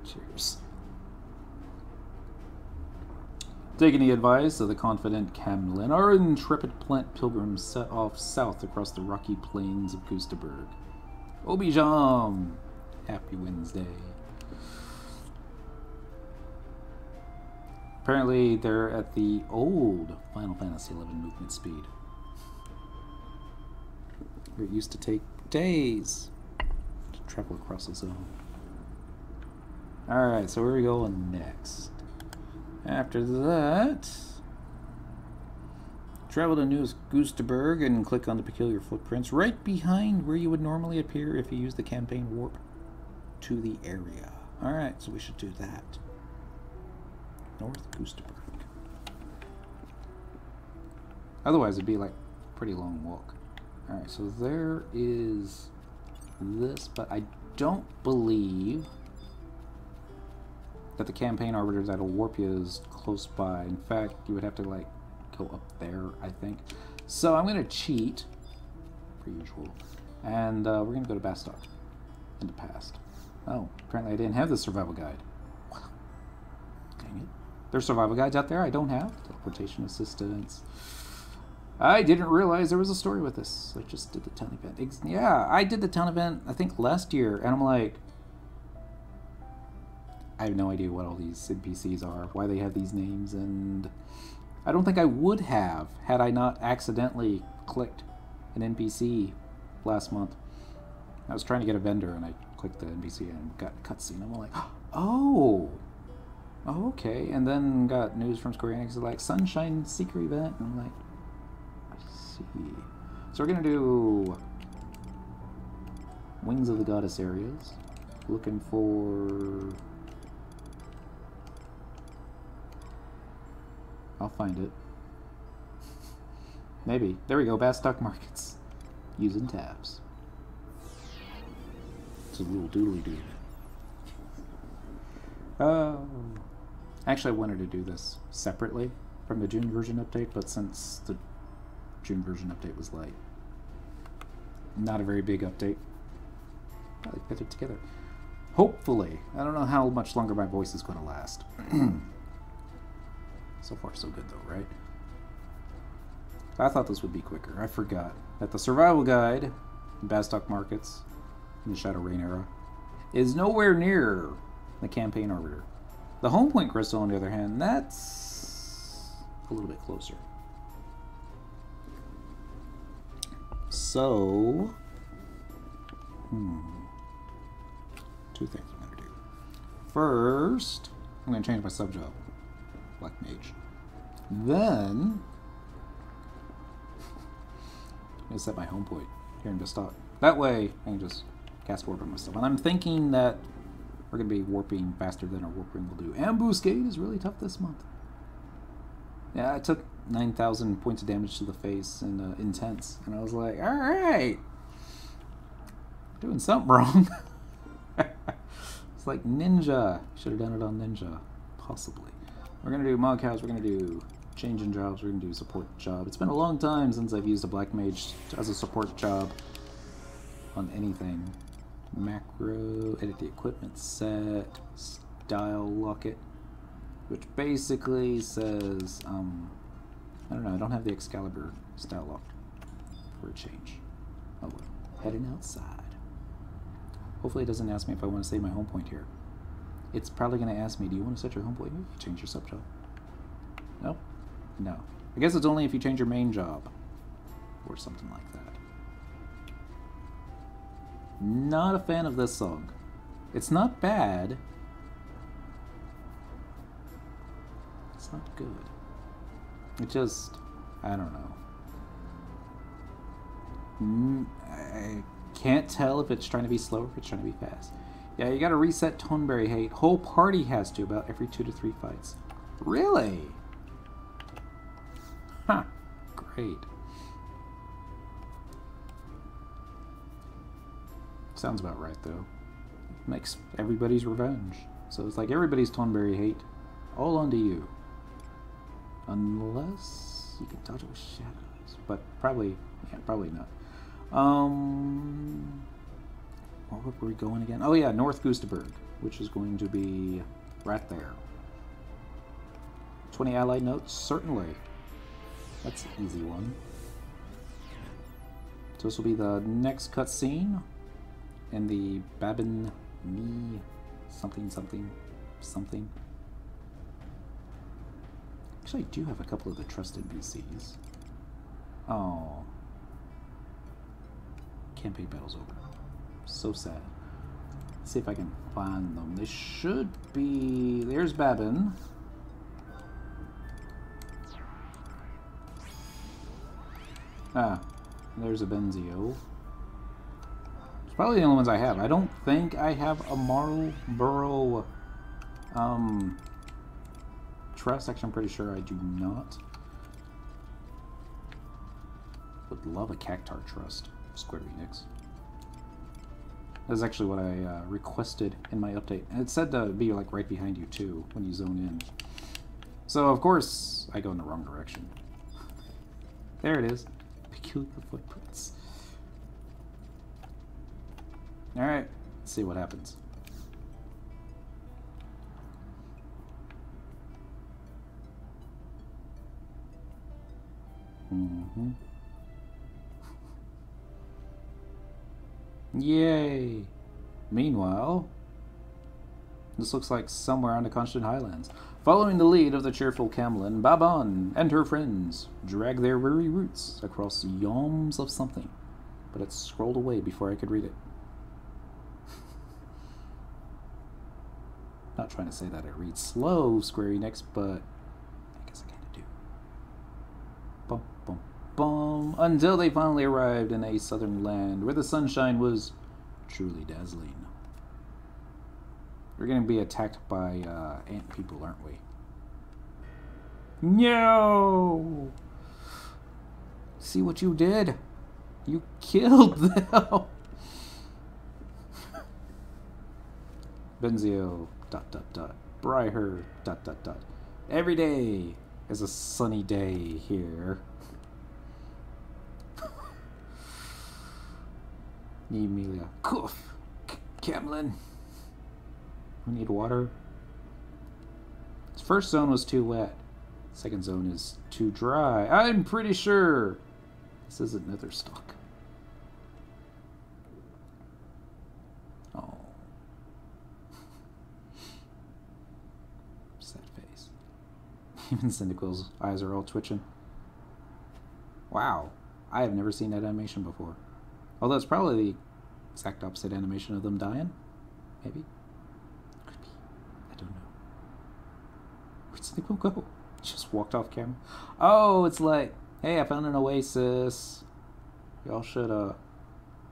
Cheers. Taking the advice of the confident Camlin, our intrepid plant pilgrims set off south across the rocky plains of Gustaberg. Obijam! Happy Wednesday. Apparently they're at the old Final Fantasy XI movement speed. It used to take days to travel across the zone. Alright, so where are we going next? After that, travel to New Gustaberg and click on the peculiar footprints right behind where you would normally appear if you use the campaign warp to the area. Alright, so we should do that. North Gustaberg. Otherwise it'd be like a pretty long walk. Alright, so there is this, but I don't believe that the campaign arbiter that'll warp you is close by. In fact, you would have to like go up there, I think. So I'm gonna cheat, per usual, and we're gonna go to Bastok in the past. Oh, apparently I didn't have the survival guide. Wow. Dang it. There's survival guides out there I don't have. Teleportation assistance. I didn't realize there was a story with this. I just did the town event. Yeah, I did the town event, I think, last year, and I'm like, I have no idea what all these NPCs are, why they have these names, and I don't think I would have had I not accidentally clicked an NPC last month. I was trying to get a vendor, and I clicked the NPC and got a cutscene. I'm like, oh, okay. And then got news from Square Enix like Sunshine Seeker event, and I'm like, I see. So we're gonna do Wings of the Goddess areas. Looking for. I'll find it. Maybe. There we go, Bastok Markets. Using tabs. It's a little doodly doo. Actually, I wanted to do this separately from the June version update, but since the June version update was like not a very big update, I like put it together. Hopefully. I don't know how much longer my voice is going to last. So far, so good, though, right? I thought this would be quicker. I forgot that the survival guide in Bastok Markets in the Shadow Rain era is nowhere near the campaign arbiter. The home point crystal, on the other hand, that's a little bit closer. So, two things I'm going to do. First, I'm going to change my sub-job. Black Mage. Then I'm going to set my home point here in Bastok. That way I can just cast warp on myself. And I'm thinking that we're going to be warping faster than our warp ring will do. Ambuscade is really tough this month. Yeah, I took 9,000 points of damage to the face in Intense. And I was like, alright, doing something wrong. It's like Ninja. Should have done it on Ninja. Possibly. We're going to do Mog House, we're going to do changing jobs, we're going to do support job. It's been a long time since I've used a Black Mage as a support job on anything. Macro, edit the equipment set, style locket, which basically says, I don't know, I don't have the Excalibur style lock for a change. Oh, heading outside. Hopefully it doesn't ask me if I want to save my home point here. It's probably going to ask me, do you want to set your home point here? Change your sub job. Nope. No. I guess it's only if you change your main job. Or something like that. Not a fan of this song. It's not bad. It's not good. It just... I don't know. I can't tell if it's trying to be slow or if it's trying to be fast. Yeah, you gotta reset Toneberry Hate. Whole party has to about every 2 to 3 fights. Really? Huh. Great. Sounds about right, though. Makes everybody's revenge. So it's like everybody's Toneberry Hate. All onto you. Unless you can dodge it with shadows. But probably, yeah, probably not. Where were we going again? Oh yeah, North Gustaberg, which is going to be right there. 20 allied notes? Certainly. That's an easy one. So this will be the next cutscene. And the Babban Ny something. Actually, I do have a couple of the trust NPCs. Oh. Campaign battle's over. So sad. Let's see if I can find them. They should be... There's Babban. Ah, there's a Benzio. It's probably the only ones I have. I don't think I have a Marlboro trust. Actually, I'm pretty sure I do not. Would love a Cactar trust. Square Enix. That's actually what I requested in my update. And it said to be like right behind you too when you zone in. So of course I go in the wrong direction. There it is. Peculiar footprints. Alright, let's see what happens. Yay! Meanwhile, this looks like somewhere on the Constant Highlands. Following the lead of the cheerful Camlin, Babban and her friends drag their weary roots across yawms of something. But it scrolled away before I could read it. Not trying to say that I read slow, Square Enix, but I guess I kind of do. Bum, bum, bum. Until they finally arrived in a southern land where the sunshine was truly dazzling. We're going to be attacked by ant people, aren't we? No! See what you did? You killed them! Benzio, ... Bryher, ... Every day is a sunny day here. Ny Mheillea. Koof! Camlin! We need water. This first zone was too wet. Second zone is too dry. I'm pretty sure this isn't Netherstock. Oh. Sad face. Even Cyndaquil's eyes are all twitching. Wow. I have never seen that animation before. Although it's probably the exact opposite animation of them dying. Maybe. I don't know. Where'd Cyndaquil go? Just walked off camera. Oh, it's like, hey, I found an oasis. Y'all should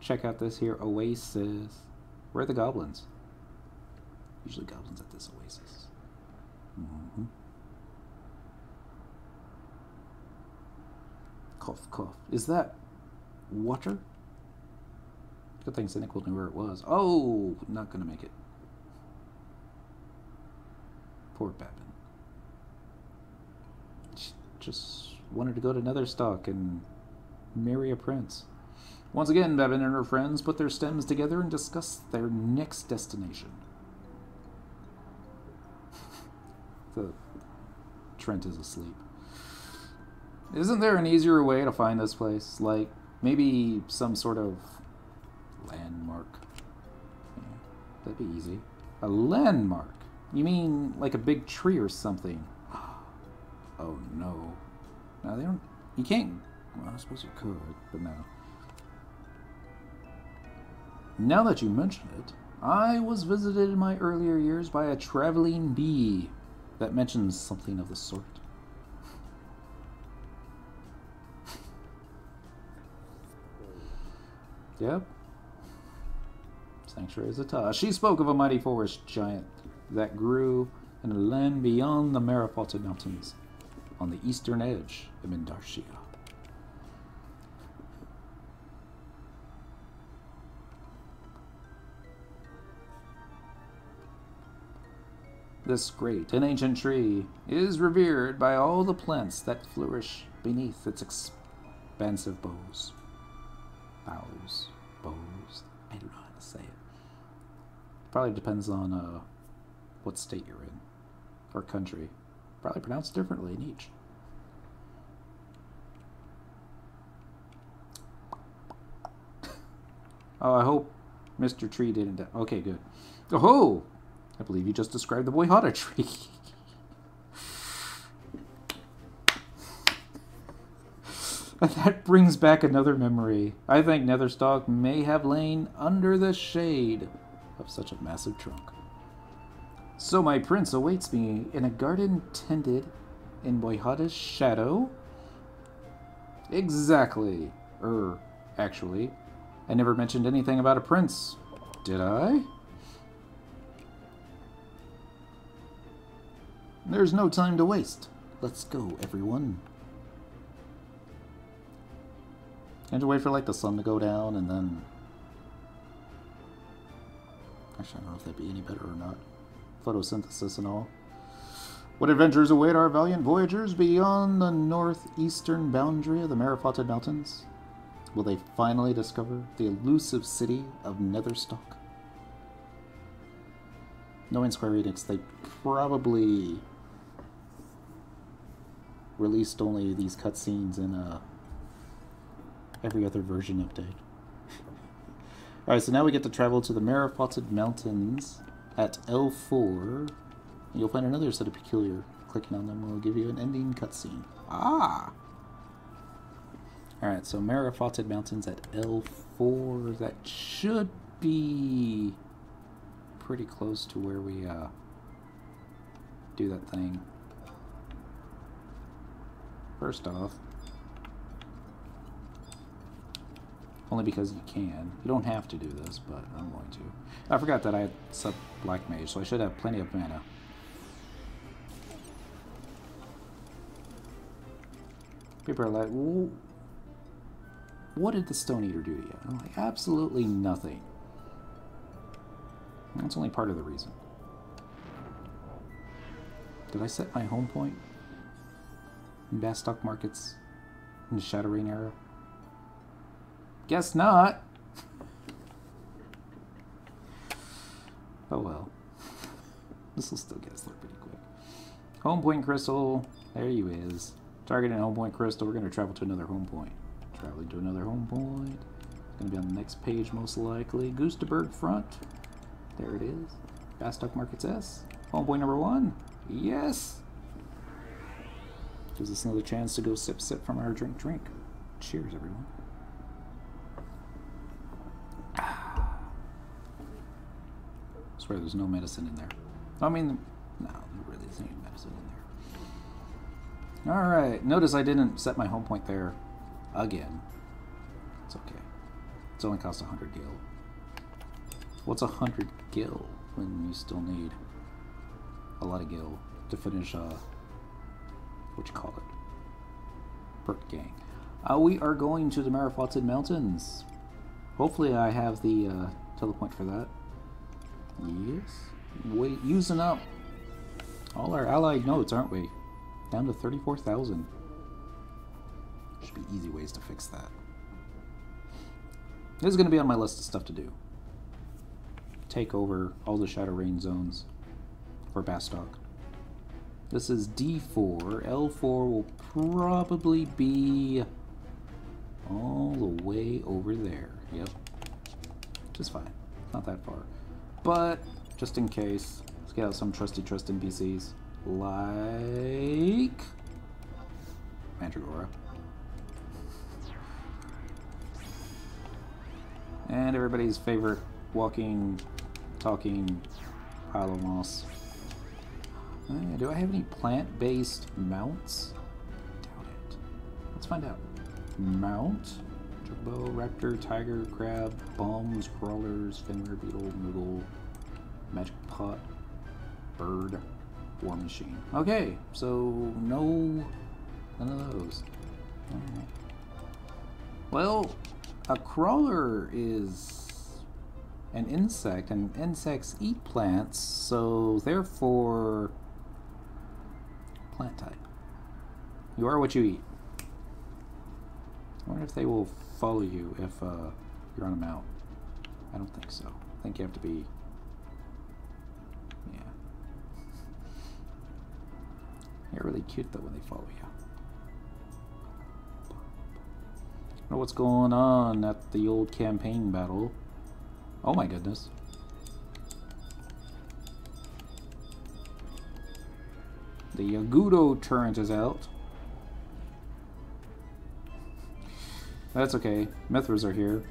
check out this here oasis. Where are the goblins? Usually goblins at this oasis. Cough, cough. Is that water? Good thing Cyndaquil knew where it was. Oh, not gonna make it. Poor Babban. She just wanted to go to Netherstock and marry a prince. Once again, Babban and her friends put their stems together and discuss their next destination. The Trent is asleep. Isn't there an easier way to find this place? Like, Maybe some sort of landmark. Yeah, that'd be easy. A landmark? You mean like a big tree or something? Oh no. No, they don't. You can't. Well, I suppose you could, but no. Now that you mention it, I was visited in my earlier years by a traveling bee that mentions something of the sort. Yep. Sanctuary Zata. She spoke of a mighty forest giant that grew in a land beyond the Maripalta Mountains, on the eastern edge of Mindarshia. This great and ancient tree is revered by all the plants that flourish beneath its expansive boughs. Boughs. I don't know how to say it. Probably depends on what state you're in, or country. Probably pronounced differently in each. Oh, I hope Mr. Tree didn't die. Okay, good. Oh! I believe you just described the Boyhata tree. That brings back another memory. I think Netherstock may have lain under the shade of such a massive trunk. So my prince awaits me in a garden tended in Boyhata's shadow? Exactly. Actually, I never mentioned anything about a prince, did I? There's no time to waste. Let's go, everyone. Can't you wait for like the sun to go down and then... Actually, I don't know if that'd be any better or not. Photosynthesis and all. What adventures await our valiant voyagers beyond the northeastern boundary of the Maripalta Mountains? Will they finally discover the elusive city of Netherstock? Knowing Square Enix, they probably released only these cutscenes in every other version update. Alright, so now we get to travel to the Maripalta Mountains at L4. You'll find another set of peculiar. Clicking on them will give you an ending cutscene. Ah! Alright, so Maripalta Mountains at L4. That should be pretty close to where we do that thing. First off, only because you can. You don't have to do this, but I'm going to. I forgot that I had sub Black Mage, so I should have plenty of mana. People are like, what did the Stone Eater do to you? I'm like, absolutely nothing. That's only part of the reason. Did I set my home point in Bastock Markets in the Shadowrain era? Guess not. Oh well. This will still get us there pretty quick. Home point crystal. There you is. Targeting home point crystal. We're going to travel to another home point. Traveling to another home point. It's going to be on the next page most likely. Goosterberg front. There it is. Bastock Markets S. Home point number 1. Yes. Gives us another chance to go sip from our drink. Cheers, everyone. Swear there's no medicine in there. I mean, no, there really isn't any medicine in there. Alright, notice I didn't set my home point there again. It's okay. It's only cost 100 gil. What's 100 gil when you still need a lot of gil to finish, what you call it? Perk gang. We are going to the Maripalta Mountains. Hopefully I have the telepoint for that. Yes. Wait, using up all our allied nodes, aren't we? Down to 34,000. Should be easy ways to fix that. This is going to be on my list of stuff to do. Take over all the Shadowrain zones for Bastock. This is D4. L4 will probably be All the way over there. Yep. Just fine. Not that far. But, just in case, let's get out some trusty trust NPCs. Like... Mandragora. And everybody's favorite walking, talking pile of moss. Do I have any plant-based mounts? Doubt it. Let's find out. Mount, Chocobo, Raptor, Tiger, Crab, Bombs, Crawlers, Fenrir, Beetle, Moogle, Magic Pot, Bird, War Machine. Okay, so none of those. Alright. Well, a crawler is an insect, and insects eat plants, so therefore, plant type. You are what you eat. I wonder if they will follow you if you're on a mount. I don't think so. I think you have to be... Yeah. They're really cute though when they follow you. I don't know what's going on at the old campaign battle. Oh my goodness. The Yagudo turret is out. That's okay. Mithras are here.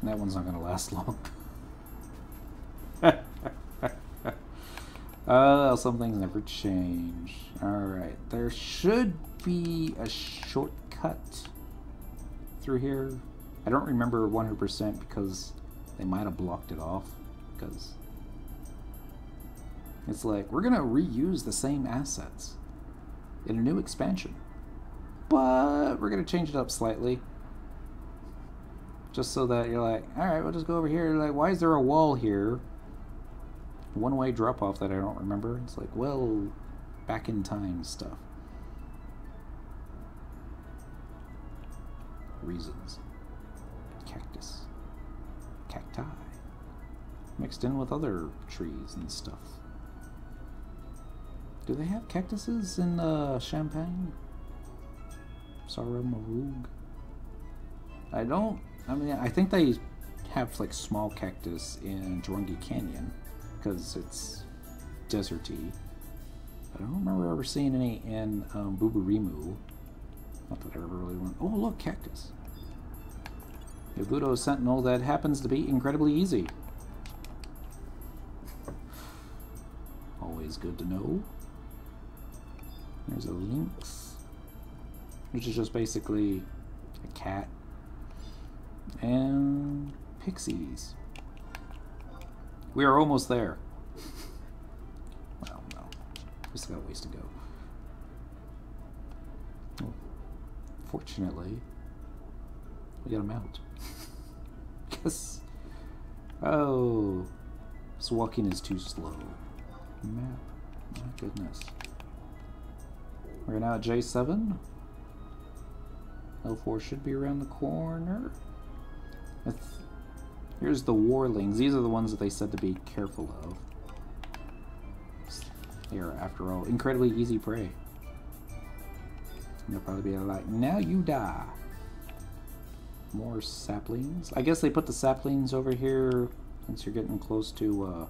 That one's not gonna last long. Some things never change. Alright, there should be a shortcut through here. I don't remember 100% because they might have blocked it off. Because it's like, we're gonna reuse the same assets in a new expansion, but we're gonna change it up slightly. Just so that you're like, alright, we'll just go over here. Like, why is there a wall here? One-way drop-off that I don't remember. It's like, well, back in time stuff. Reasons. Cactus. Cacti. Mixed in with other trees and stuff. Do they have cactuses in Champagne? Sarah Marug? I think they have like small cactus in Jorangi Canyon because it's deserty. But I don't remember ever seeing any in Buburimu. Not that I ever really went. Oh, look, cactus. Yabuto Sentinel that happens to be incredibly easy. Always good to know. There's a lynx, which is just basically a cat. And pixies. We are almost there. Well, no. We still got a ways to go. Well, fortunately, we got a mount. Yes. Oh. This walking is too slow. My goodness. We're now at J7. L4 should be around the corner. Here's the warlings. These are the ones that they said to be careful of. They are, after all, incredibly easy prey. They'll probably be like, now you die. More saplings. I guess they put the saplings over here since you're getting close to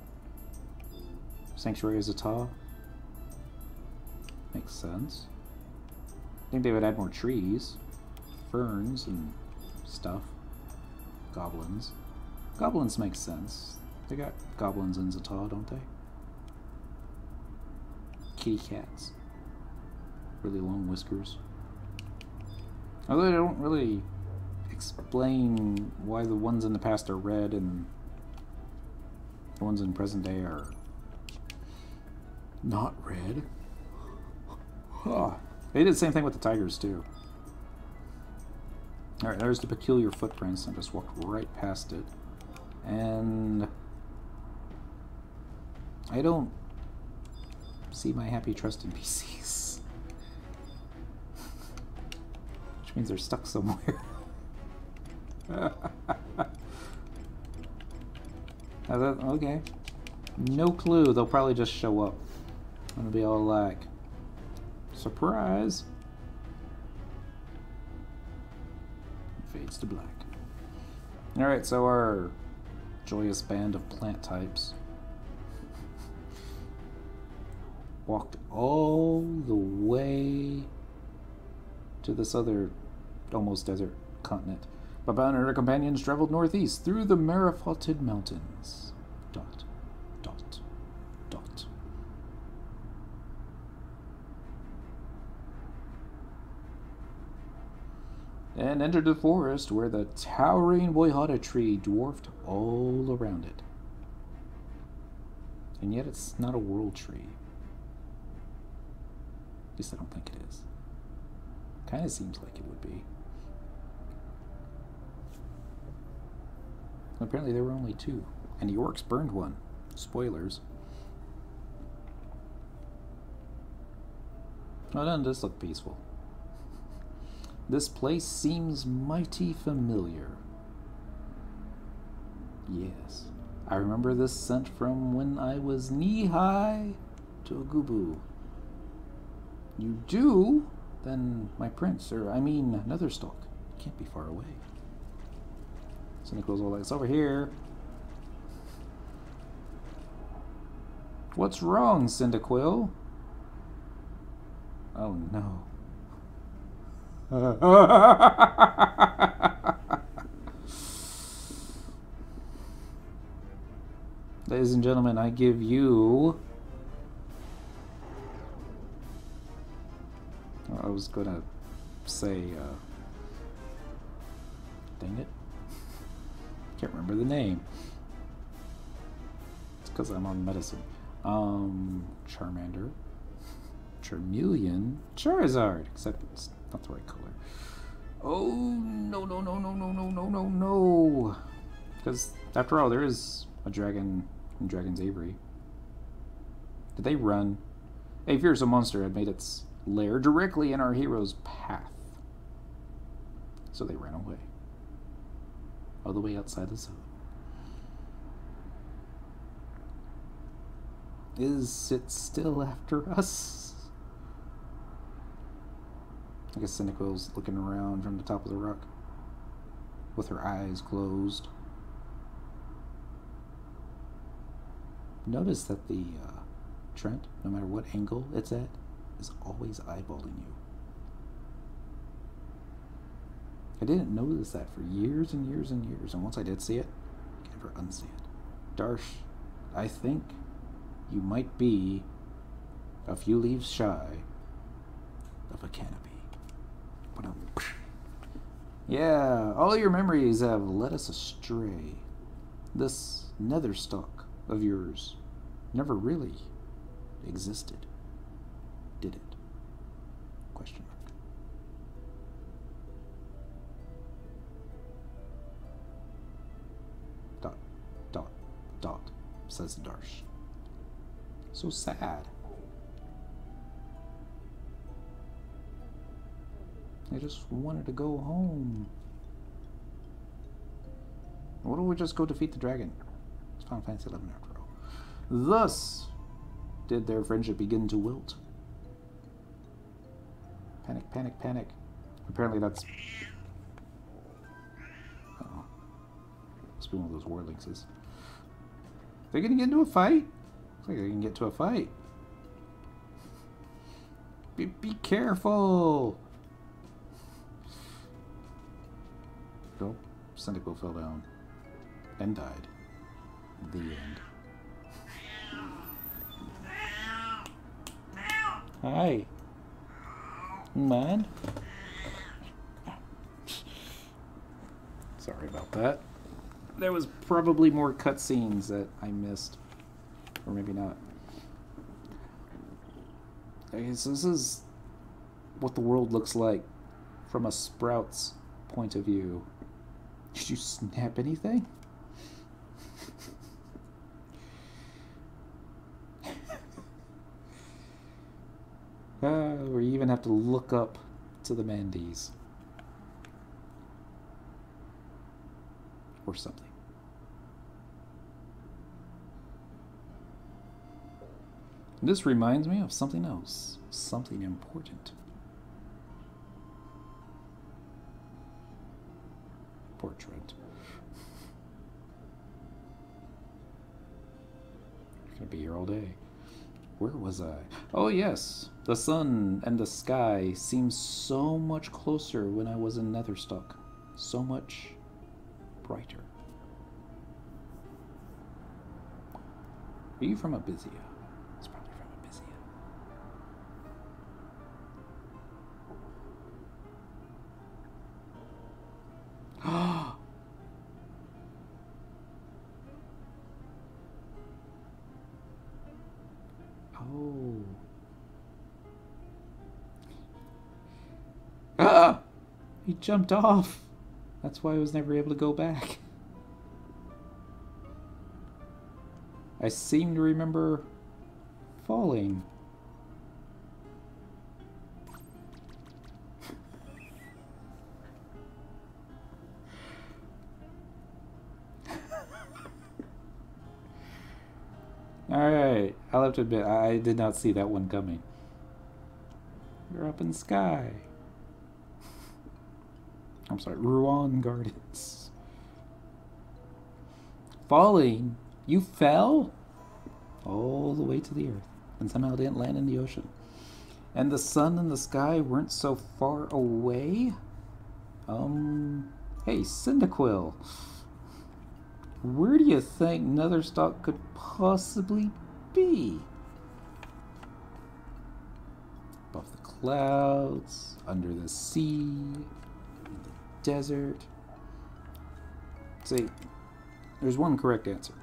Sanctuary of Zata. Makes sense. I think they would add more trees, ferns, and stuff. Goblins. Goblins make sense. They got goblins in Zata, don't they? Kitty cats. Really long whiskers. Although they don't really explain why the ones in the past are red and the ones in present day are not red. Huh. They did the same thing with the tigers too. Alright, there's the peculiar footprints. I just walked right past it. And I don't see my happy trust NPCs. Which means they're stuck somewhere. Okay. No clue. They'll probably just show up. I'm gonna be all like, Surprise! Fades to black. Alright, so our joyous band of plant types walked all the way to this other almost desert continent. Babban and her companions traveled northeast through the Marifoted Mountains. Dot, dot, dot. And entered the forest where the towering Boyhada tree dwarfed all around it. And yet it's not a world tree. At least I don't think it is. Kind of seems like it would be. Apparently there were only two, and the orcs burned one. Spoilers. Oh, doesn't this look peaceful? This place seems mighty familiar. Yes, I remember this scent from when I was knee-high to a gubu. You do? Then my prince, or I mean Netherstalk, can't be far away. Cynical's all like, it's over here. What's wrong, Cyndaquil? Oh no. Ladies and gentlemen, I give you... I was gonna say, dang it. Can't remember the name. It's because I'm on medicine. Charmander. Charmeleon. Charizard. Except it's not the right color. Oh, no, no, no, no, no, no, no, no, no. Because, after all, there is a dragon in Dragon's Avery. Did they run? A fearsome monster had made its lair directly in our hero's path. So they ran away. All the way outside the zone. Is it still after us? I guess Cynical's looking around from the top of the rock with her eyes closed. Notice that the Trent, no matter what angle it's at, is always eyeballing you. I didn't notice that for years and years and years, and once I did see it, I can never unsee it. Darsh, I think you might be a few leaves shy of a canopy. Yeah, all your memories have led us astray. This Netherstalk of yours never really existed, did it? Question mark. Dot, dot, dot, says Darsh. So sad. I just wanted to go home. Why don't we just go defeat the dragon? It's Final Fantasy XI after all. Thus did their friendship begin to wilt. Panic, panic, panic. Apparently that's... Uh-oh. Must be one of those war lynxes. They're gonna get into a fight? Looks like they can get to a fight. Be careful! Nope. Cyndaquil fell down. And died. The end. Hi. Man. Sorry about that. There was probably more cutscenes that I missed. Or maybe not. Okay, so this is what the world looks like from a Sprout's point of view. Did you snap anything? Or you even have to look up to the Mandies. Or something. This reminds me of something else. Something important. Poor Trent. You're gonna be here all day. Where was I? Oh yes, the sun and the sky seemed so much closer when I was in Netherstock. So much brighter. Are you from Abysia? It's probably from Abysia. Oh. Ah! He jumped off. That's why I was never able to go back. I seem to remember falling. Alright, I'll have to admit, I did not see that one coming. You're up in the sky. I'm sorry, Ruan Gardens. Falling? You fell? All the way to the earth, and somehow didn't land in the ocean. And the sun and the sky weren't so far away? Hey, Cyndaquil. Where do you think Netherstock could possibly be? Above the clouds, under the sea, in the desert. See, there's one correct answer.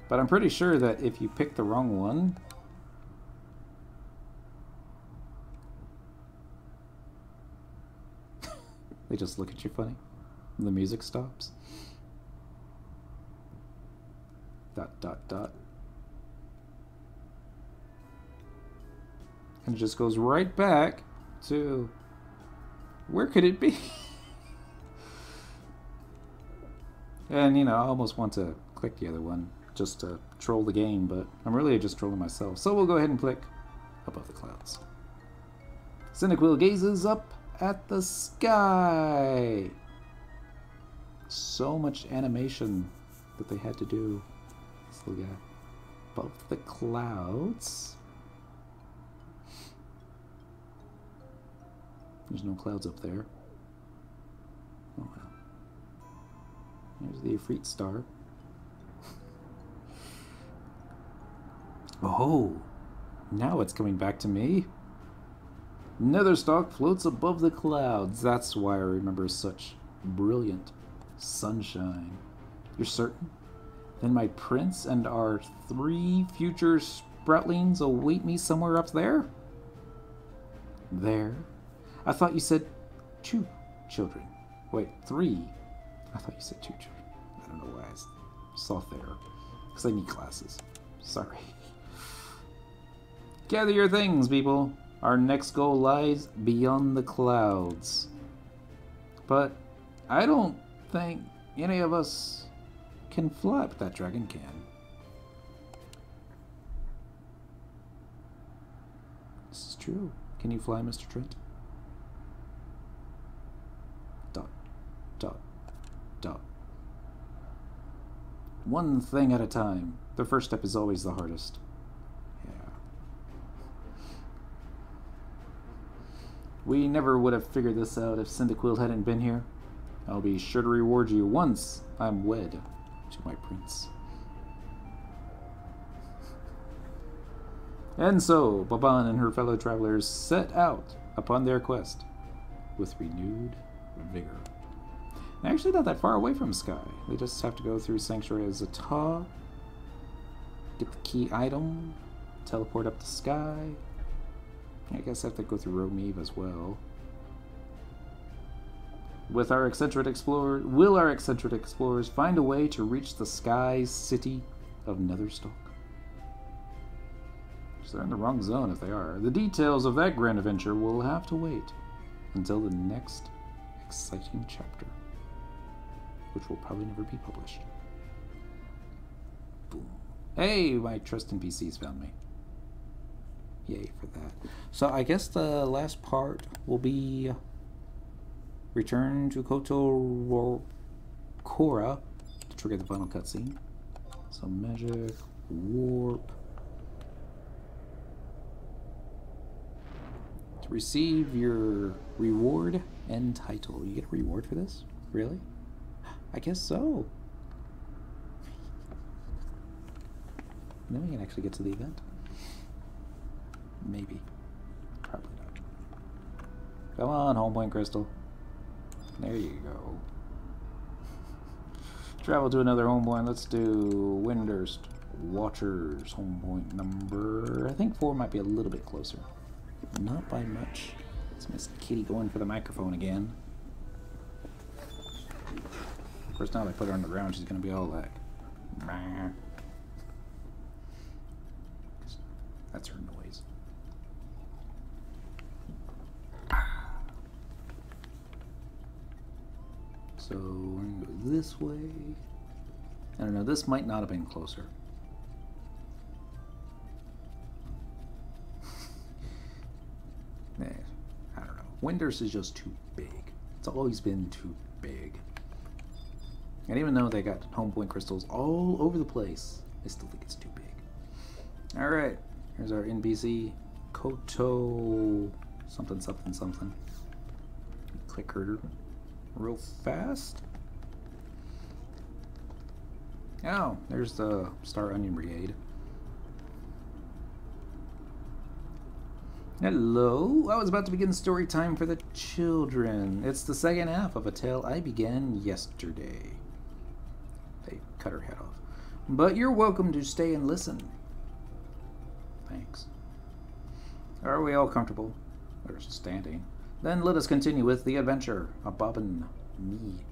But I'm pretty sure that if you pick the wrong one, they just look at you funny. The music stops. ... And it just goes right back to... where could it be? And, you know, I almost want to click the other one just to troll the game, but I'm really just trolling myself. So we'll go ahead and click above the clouds. Cyndaquil gazes up at the sky. So much animation that they had to do. This little guy. Above the clouds. There's no clouds up there. Oh well. There's the Ifrit star. Oh, now it's coming back to me. Netherstock floats above the clouds. That's why I remember such brilliant sunshine. You're certain? Then my prince and our 3 future sproutlings await me somewhere up there? There? I thought you said 2 children. Wait, 3. I thought you said 2 children. I don't know why I saw there. Because I need glasses. Sorry. Gather your things, people. Our next goal lies beyond the clouds. But I don't think any of us can fly, but that dragon can. This is true. Can you fly, Mr. Trent? Dot, dot, dot. One thing at a time. The first step is always the hardest. Yeah. We never would have figured this out if Cyndaquil hadn't been here. I'll be sure to reward you once I'm wed to my prince. And so, Babban and her fellow travelers set out upon their quest with renewed vigor. Actually not that far away from Sky. They just have to go through Sanctuary of Zata, get the key item, teleport up to Sky. I guess I have to go through Rogue as well. Will our eccentric explorers find a way to reach the Sky city of Netherstock? So they're in the wrong zone if they are. The details of that grand adventure will have to wait until the next exciting chapter, which will probably never be published. Boom. Hey, my trust NPCs found me. Yay for that. So I guess the last part will be return to Koto Kora to trigger the final cutscene. So magic, warp. To receive your reward and title. You get a reward for this? Really? I guess so. Then we can actually get to the event. Maybe. Probably not. Come on, home point crystal. There you go. Travel to another home point. Let's do Windurst Watchers home point number. I think 4 might be a little bit closer. Not by much. It's Miss Kitty going for the microphone again. Of course, now that I put her on the ground, she's going to be all like... Meh. That's her noise. So we're going to go this way. I don't know, this might not have been closer. I don't know. Windurst is just too big. It's always been too big. And even though they got home point crystals all over the place, I still think it's too big. Alright, here's our NPC. Koto something something something. Click her real fast. Oh, there's the Star Onion Brigade. Hello! I was about to begin story time for the children. It's the second half of a tale I began yesterday. They cut her head off. But you're welcome to stay and listen. Thanks. Are we all comfortable? They're standing. Then let us continue with the adventure of Babban Ny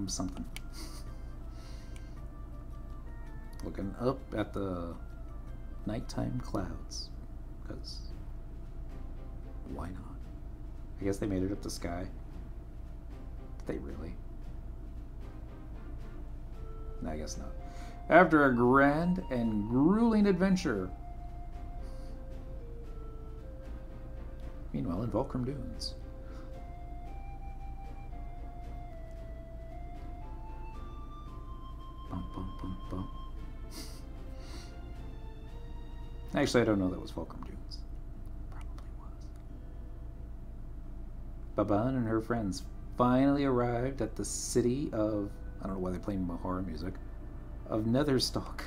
something. Looking up at the nighttime clouds. Because why not? I guess they made it up the sky. Did they really? I guess not. After a grand and grueling adventure. Meanwhile, in Volcrum Dunes. Bum, bum, bum, bum. Actually, I don't know that was Volcrum Dunes. Probably was. Babban and her friends finally arrived at the city of... I don't know why they're playing horror music. Of Netherstock.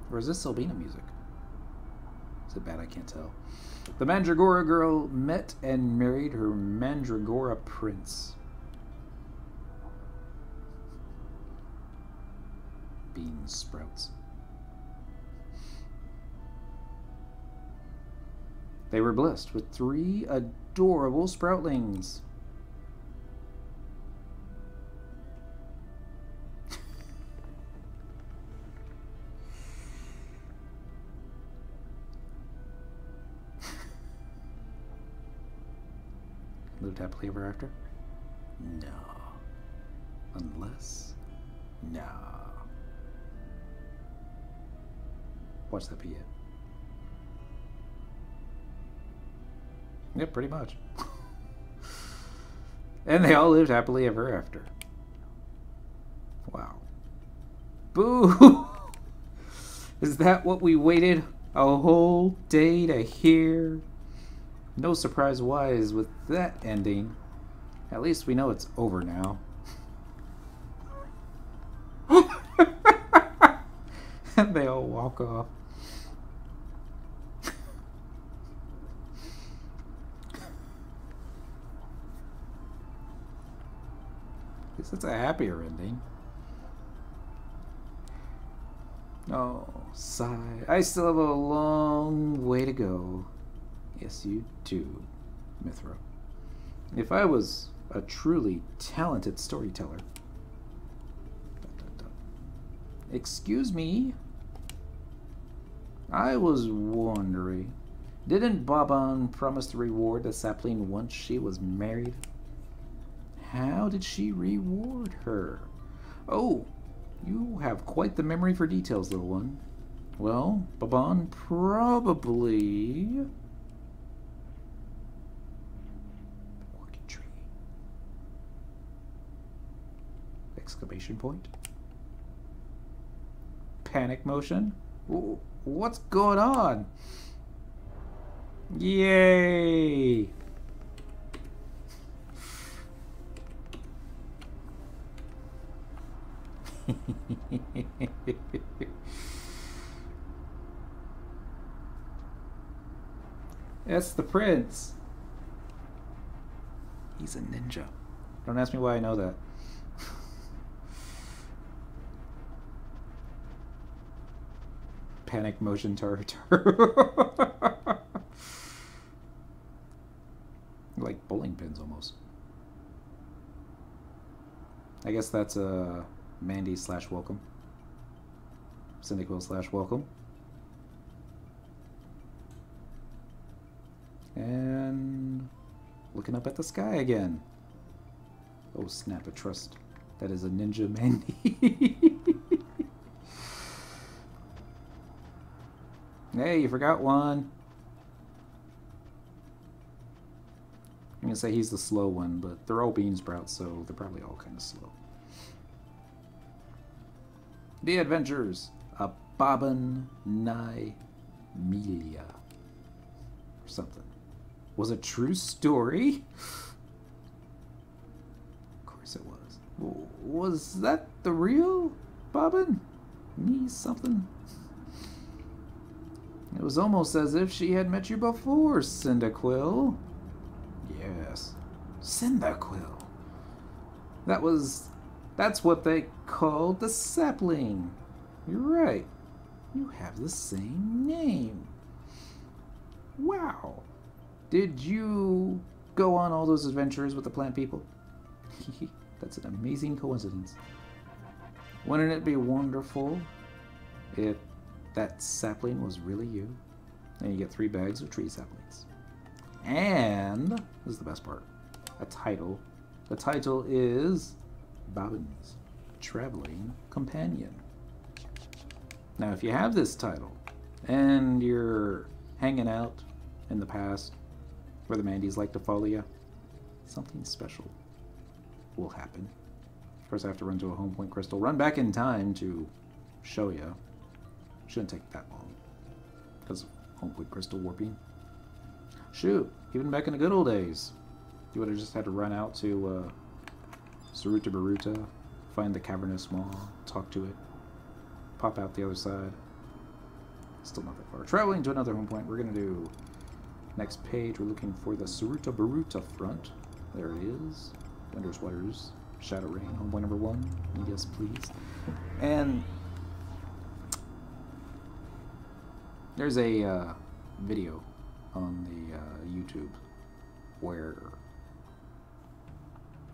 Or is this Albina music? Is it bad? I can't tell. The Mandragora girl met and married her Mandragora prince. Bean sprouts. They were blessed with 3 adorable sproutlings. Lived happily ever after? No. Unless... No. Watch that be it. Yep, pretty much. And they all lived happily ever after. Wow. Boo! Is that what we waited a whole day to hear? No surprise wise with that ending. At least we know it's over now. And they all walk off. I guess it's a happier ending. Oh, sigh. I still have a long way to go. Yes, you do, Mithra. If I was a truly talented storyteller... Excuse me? I was wondering, didn't Babban promise to reward the sapling once she was married? How did she reward her? Oh, You have quite the memory for details, little one. Well, Babban probably... Orchid tree. Exclamation point. Panic motion. What's going on? Yay! That's the prince. He's a ninja. Don't ask me why I know that. Panic motion turret. Like bowling pins almost. I guess that's a Mandy / welcome. Cyndaquil / welcome. And looking up at the sky again. Oh snap, I trust. That is a ninja Mandy. Hey, you forgot one. I'm gonna say he's the slow one, but they're all bean sprouts, so they're probably all kind of slow. The Adventures of Babban Ny Mheillea. Or something. Was a true story? Of course it was. Was that the real Babban? Me something? It was almost as if she had met you before, Cyndaquil. Yes. Cyndaquil. That's what they called the sapling. You're right. You have the same name. Wow. Did you go on all those adventures with the plant people? That's an amazing coincidence. Wouldn't it be wonderful if that sapling was really you? And you get 3 bags of tree saplings. And, this is the best part, a title. The title is Babban's Traveling Companion. Now, if you have this title, and you're hanging out in the past, where the Mandies like to follow you, something special will happen. Of course, I have to run to a home point crystal, run back in time to show you. Shouldn't take that long, because of home point crystal warping. Shoot, even back in the good old days, you would have just had to run out to Saruta Baruta, find the cavernous maw, talk to it, pop out the other side. Still not that far. Traveling to another home point, we're going to do next page. We're looking for the Saruta Baruta front. There it is. Winter Sweaters, Shadow Rain, home point number 1. Yes, please. And there's a video on the YouTube where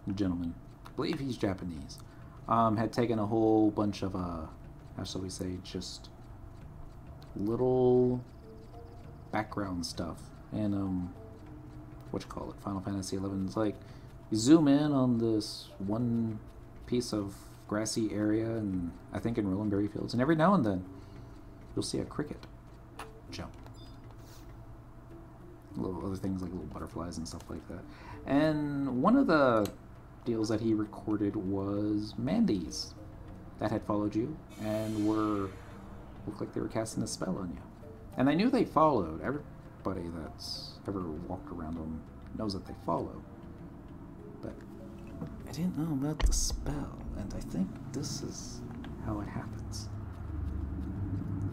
a gentleman, I believe he's Japanese, had taken a whole bunch of, how shall we say, just little background stuff, and Final Fantasy XI. It's like, you zoom in on this one piece of grassy area, and I think in Rollenberry Fields, and every now and then you'll see a cricket jump. Little other things like little butterflies and stuff like that. And one of the deals that he recorded was Mandies that had followed you and looked like they were casting a spell on you. And I knew they followed. Everybody that's ever walked around them knows that they follow. But I didn't know about the spell, and I think this is how it happens.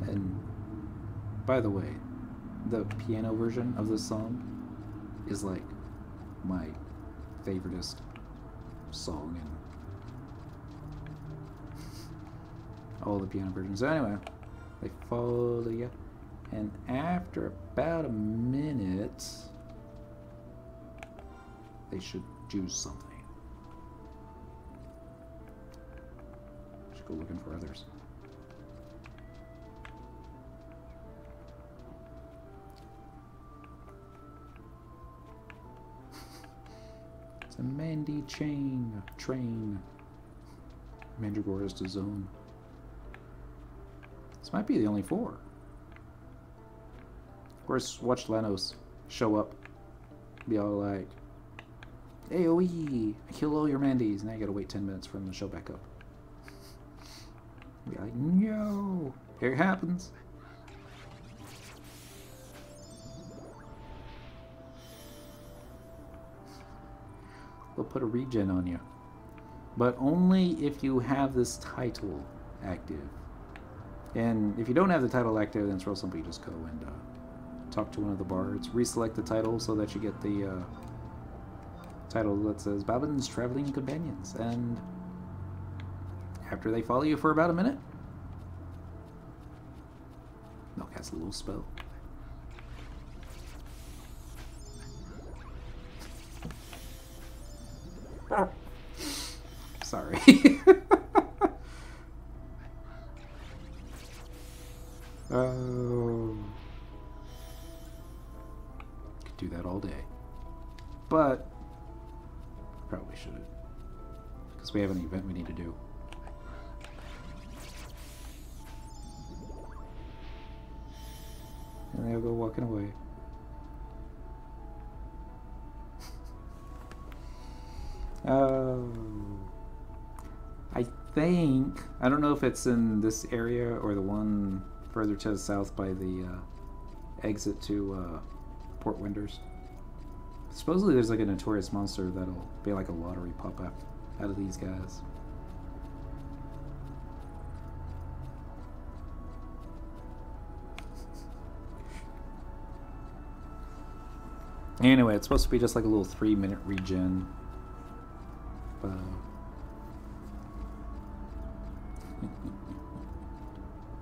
And by the way, the piano version of this song is like my favoriteest song in all the piano versions. So anyway, they follow you, and after about a minute, they should do something. Should go looking for others. It's a Mandy train. Mandragoras to zone. might be the only 4. Of course, watch Lenos show up. Be all like, AoE, I kill all your Mandies. Now you gotta wait 10 minutes for him to show back up. Be like, no! Here it happens. They'll put a regen on you. But only if you have this title active. And if you don't have the title active, then it's real simple. You just go and talk to one of the bards. Reselect the title so that you get the title that says Babban's Traveling Companions. And after they follow you for about a minute, they'll cast a little spell. Sorry. Oh. Could do that all day. But probably shouldn't. Because we have an event we need to do. And they'll go walking away. I think, I don't know if it's in this area or the one further to the south by the exit to Port Winders. Supposedly there's like a notorious monster that'll be like a lottery pop out of these guys. Anyway, it's supposed to be just like a little 3-minute regen.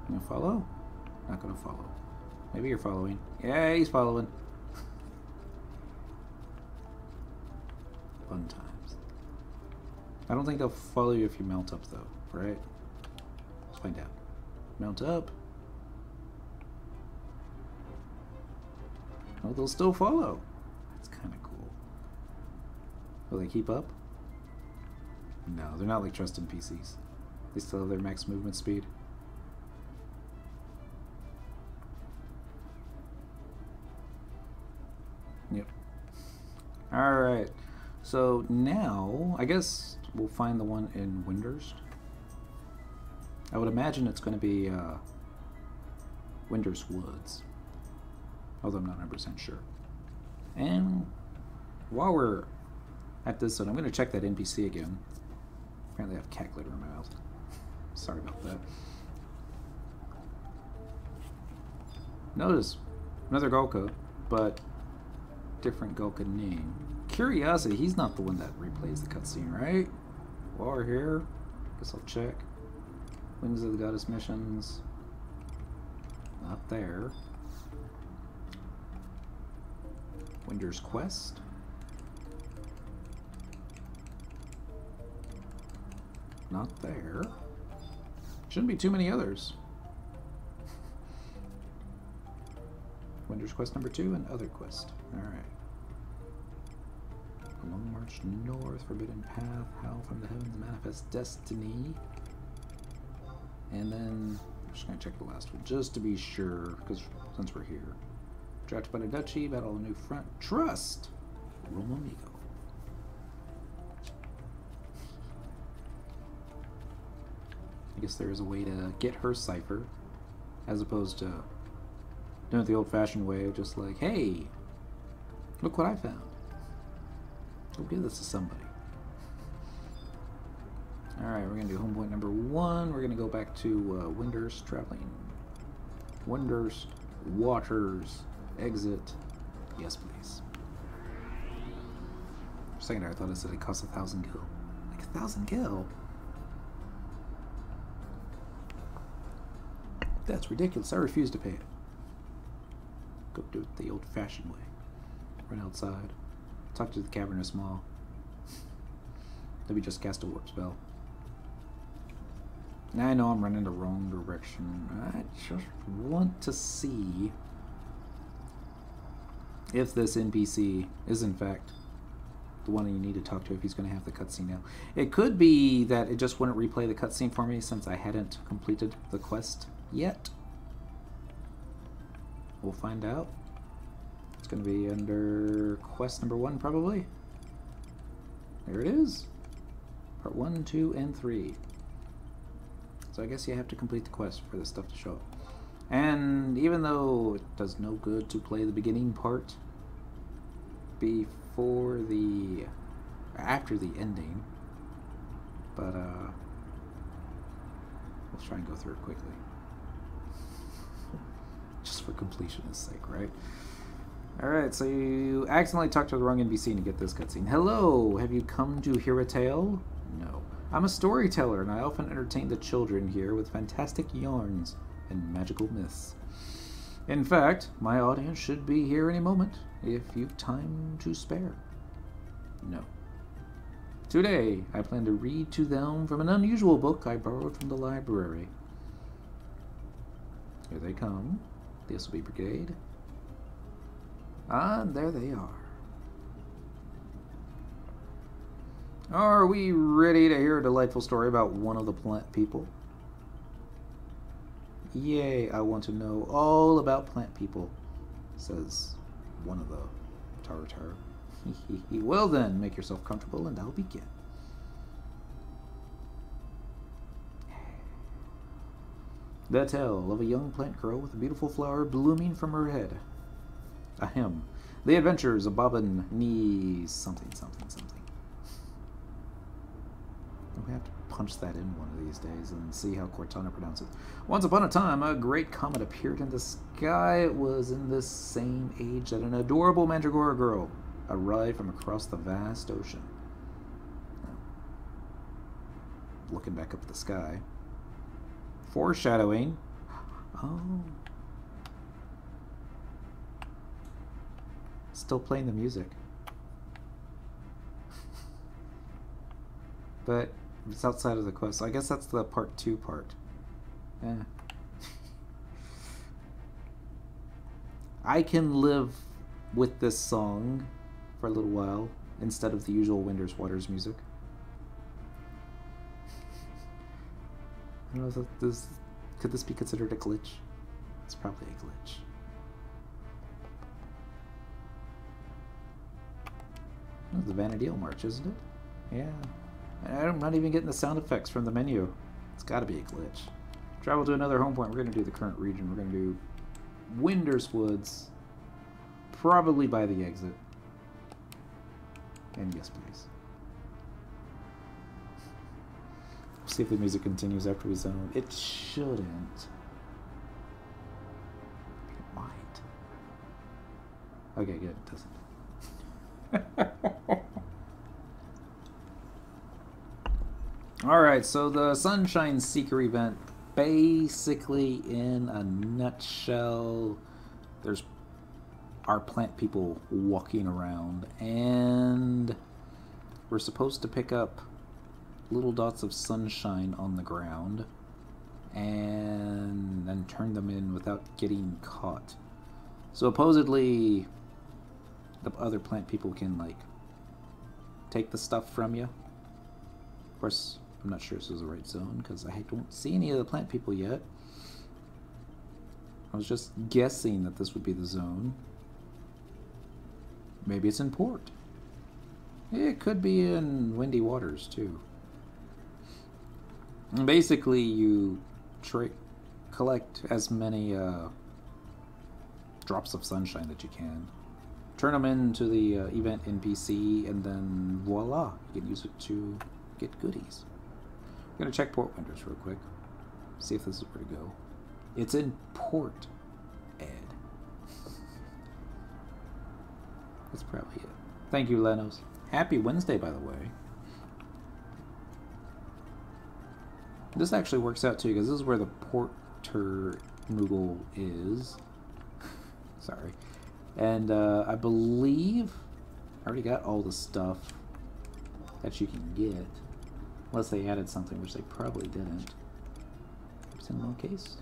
Gonna follow? Not gonna follow. Maybe you're following. Yeah, he's following. Fun times. I don't think they'll follow you if you mount up though, right? Let's find out. Mount up. Oh, they'll still follow. That's kind of cool. Will they keep up? No, they're not like trust NPCs. They still have their max movement speed. Yep. Alright. So now, I guess we'll find the one in Winders. I would imagine it's going to be Winders Woods. Although I'm not 100% sure. And while we're at this one, I'm going to check that NPC again. Apparently I have cat glitter in my mouth. Sorry about that. Notice, another Golka, but different Golka name. Curiosity, he's not the one that replays the cutscene, right? While we're here, guess I'll check. Wings of the Goddess missions. Not there. Winter's Quest. Not there. Shouldn't be too many others. Winter's Quest number 2 and other quest. Alright. A long march north, forbidden path, howl from the heavens, manifest destiny. And then I'm just gonna check the last one just to be sure, because since we're here. Drafted by the duchy, battle a new front. Trust! Rome amigo. I guess there is a way to get her cipher, as opposed to doing it the old-fashioned way of just like, hey, look what I found. Go give this to somebody. Alright, we're going to do home point number 1. We're going to go back to Winders, traveling. Winders, waters, exit. Yes, please. For a second there, I thought it said it cost 1,000 gil. Like 1,000 gil? That's ridiculous. I refuse to pay it. Go do it the old-fashioned way. Run outside. Talk to the cavernous maw. Maybe just cast a warp spell. Now I know I'm running the wrong direction. I just want to see if this NPC is in fact the one you need to talk to if he's going to have the cutscene now. It could be that it just wouldn't replay the cutscene for me since I hadn't completed the quest yet. We'll find out. It's going to be under quest number 1, probably. There it is. Part 1, 2, and 3. So I guess you have to complete the quest for this stuff to show up. And even though it does no good to play the beginning part before the... after the ending, but we'll try and go through it quickly. Just for completion's sake, right? Alright, so you accidentally talked to the wrong NPC to get this cutscene. Hello, have you come to hear a tale? No. I'm a storyteller, and I often entertain the children here with fantastic yarns and magical myths. In fact, my audience should be here any moment, if you've time to spare. No. Today, I plan to read to them from an unusual book I borrowed from the library. Here they come. This will be Brigade. And there they are. Are we ready to hear a delightful story about one of the plant people? Yay, I want to know all about plant people, says one of the Tartar. Well then, make yourself comfortable and I'll begin. The tale of a young plant girl with a beautiful flower blooming from her head. Ahem. The Adventures of Babban Ny something. We have to punch that in one of these days and see how Cortana pronounces it. Once upon a time, a great comet appeared in the sky. It was in this same age that an adorable Mandragora girl arrived from across the vast ocean. Looking back up at the sky. Foreshadowing. Oh. Still playing the music. But it's outside of the quest. So I guess that's the part 2 part. Yeah. I can live with this song for a little while instead of the usual Winders Waters music. I don't know if this could this be considered a glitch? It's probably a glitch. Oh, the Vanadil March, isn't it? Yeah. I'm not even getting the sound effects from the menu. It's got to be a glitch. Travel to another home point. We're going to do the current region. We're going to do Winders Woods. Probably by the exit. And yes, please. See if the music continues after we zone. It shouldn't. It might. Okay, good. It doesn't. Alright, so the Sunshine Seeker event, basically in a nutshell, there's our plant people walking around, and we're supposed to pick up little dots of sunshine on the ground and then turn them in without getting caught. So supposedly the other plant people can like take the stuff from you. Of course, I'm not sure this is the right zone because I don't see any of the plant people yet. I was just guessing that this would be the zone. Maybe it's in port. It could be in windy waters too. And basically, you collect as many drops of sunshine that you can. Turn them into the event NPC, and then voila, you can use it to get goodies. I'm going to check Port Winders real quick. See if this is where to go. It's in Port Ed. That's probably it. Thank you, Lenos. Happy Wednesday, by the way. This actually works out too, because this is where the Porter Moogle is. Sorry. And I believe I already got all the stuff that you can get. Unless they added something, which they probably didn't. Sentinel case?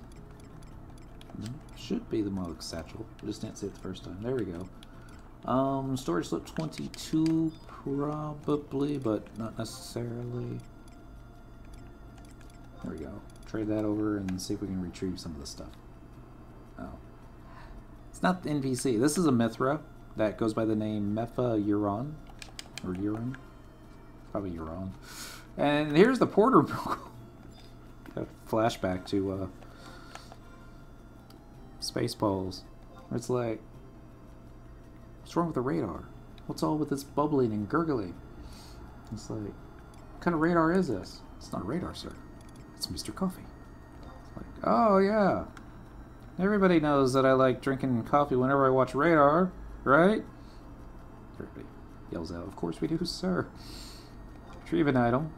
No, should be the Mog Satchel. I just didn't see it the first time. There we go. Storage slip 22 probably, but not necessarily. There we go. Trade that over and see if we can retrieve some of the stuff. Oh. It's not the NPC. This is a Mithra that goes by the name Mepha or Euron. Probably Euron. And here's the Porter. A flashback to Spaceballs. It's like, what's wrong with the radar? What's all with this bubbling and gurgling? It's like, what kind of radar is this? It's not a radar, sir. It's Mr. Coffee. It's like, oh yeah. Everybody knows that I like drinking coffee whenever I watch radar, right? Everybody yells out, of course we do, sir. Retrieve an item.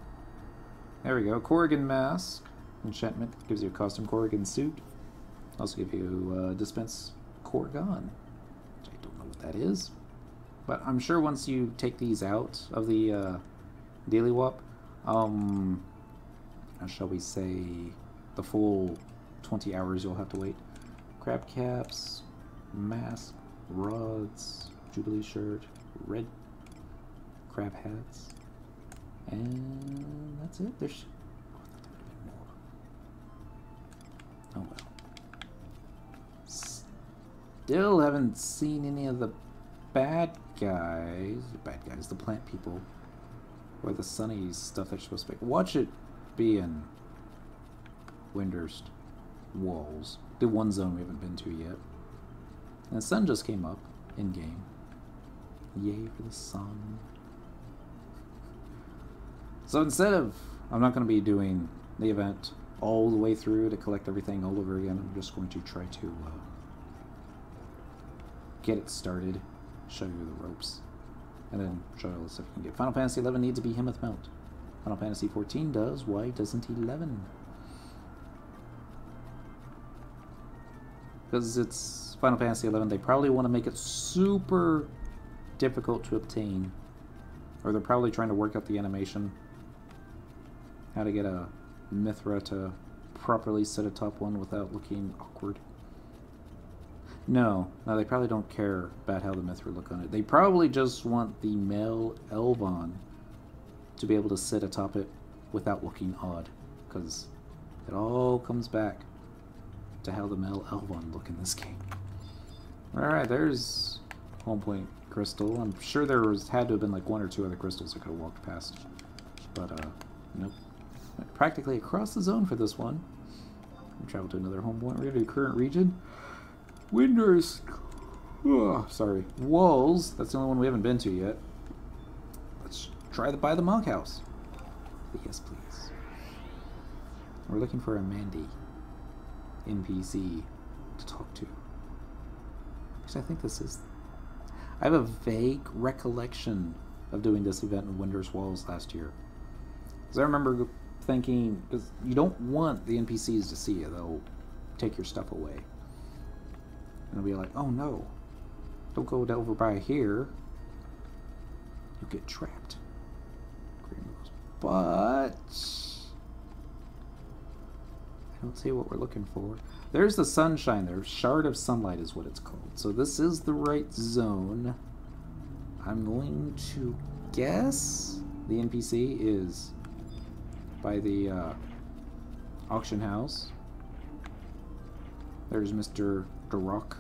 There we go. Corrigan mask. Enchantment gives you a custom Corrigan suit. Also give you dispense Corrigan. Which I don't know what that is. But I'm sure once you take these out of the Daily Wop, how shall we say, the full 20 hours you'll have to wait. Crab caps, mask, rods, Jubilee shirt, red crab hats. And that's it. There's... oh, well. Still haven't seen any of the bad guys. The plant people. Or the sunny stuff that's supposed to be. Watch it be in Windurst walls. The one zone we haven't been to yet. And the sun just came up in game. Yay for the sun. So instead of, I'm not going to be doing the event all the way through to collect everything all over again. I'm just going to try to get it started, show you the ropes, and then show you all the stuff you can get. Final Fantasy 11 needs a behemoth mount. Final Fantasy 14 does. Why doesn't 11? Because it's Final Fantasy 11. They probably want to make it super difficult to obtain, or they're probably trying to work out the animation. How to get a Mithra to properly sit atop one without looking awkward. No, they probably don't care about how the Mithra look on it. They probably just want the male Elvon to be able to sit atop it without looking odd. Because it all comes back to how the male Elvon look in this game. Alright, there's Home Point Crystal. I'm sure there had to have been like one or two other crystals I could have walked past. But, nope. Practically across the zone for this one. We'll travel to another home point. We're going to do current region. Windurst. Oh, sorry. Walls. That's the only one we haven't been to yet. Let's try to buy the monk house. Yes, please. We're looking for a Mandy NPC to talk to. Because I think this is... I have a vague recollection of doing this event in Windurst Walls last year. Because I remember thinking, because you don't want the NPCs to see you, they'll take your stuff away. And they'll be like, oh no, don't go over by here. You get trapped. But I don't see what we're looking for. There's the sunshine there. Shard of Sunlight is what it's called. So this is the right zone. I'm going to guess the NPC is by the auction house. There's Mr. Duroc,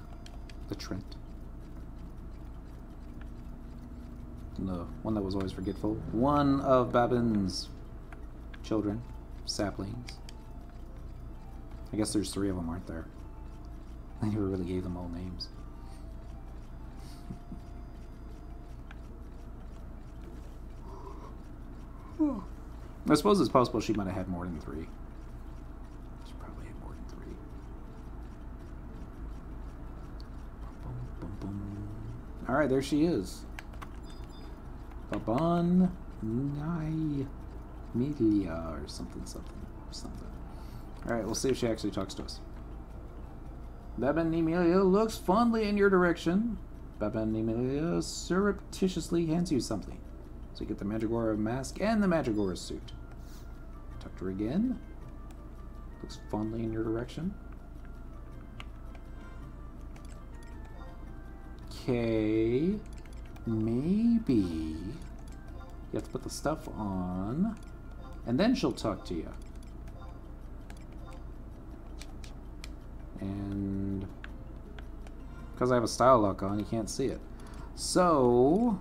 the Trent. And the one that was always forgetful. One of Babban's children, saplings. I guess there's 3 of them, aren't there? I never really gave them all names. I suppose it's possible she might have had more than 3. She probably had more than 3. Alright, there she is. Babban Ny Mheillea or something. Alright, we'll see if she actually talks to us. Babban Ny Mheillea looks fondly in your direction. Babban Ny Mheillea surreptitiously hands you something. So you get the Mandragora mask and the Mandragora suit. Talk to her again. Looks fondly in your direction. Okay. Maybe you have to put the stuff on, and then she'll talk to you. And because I have a style lock on, you can't see it. So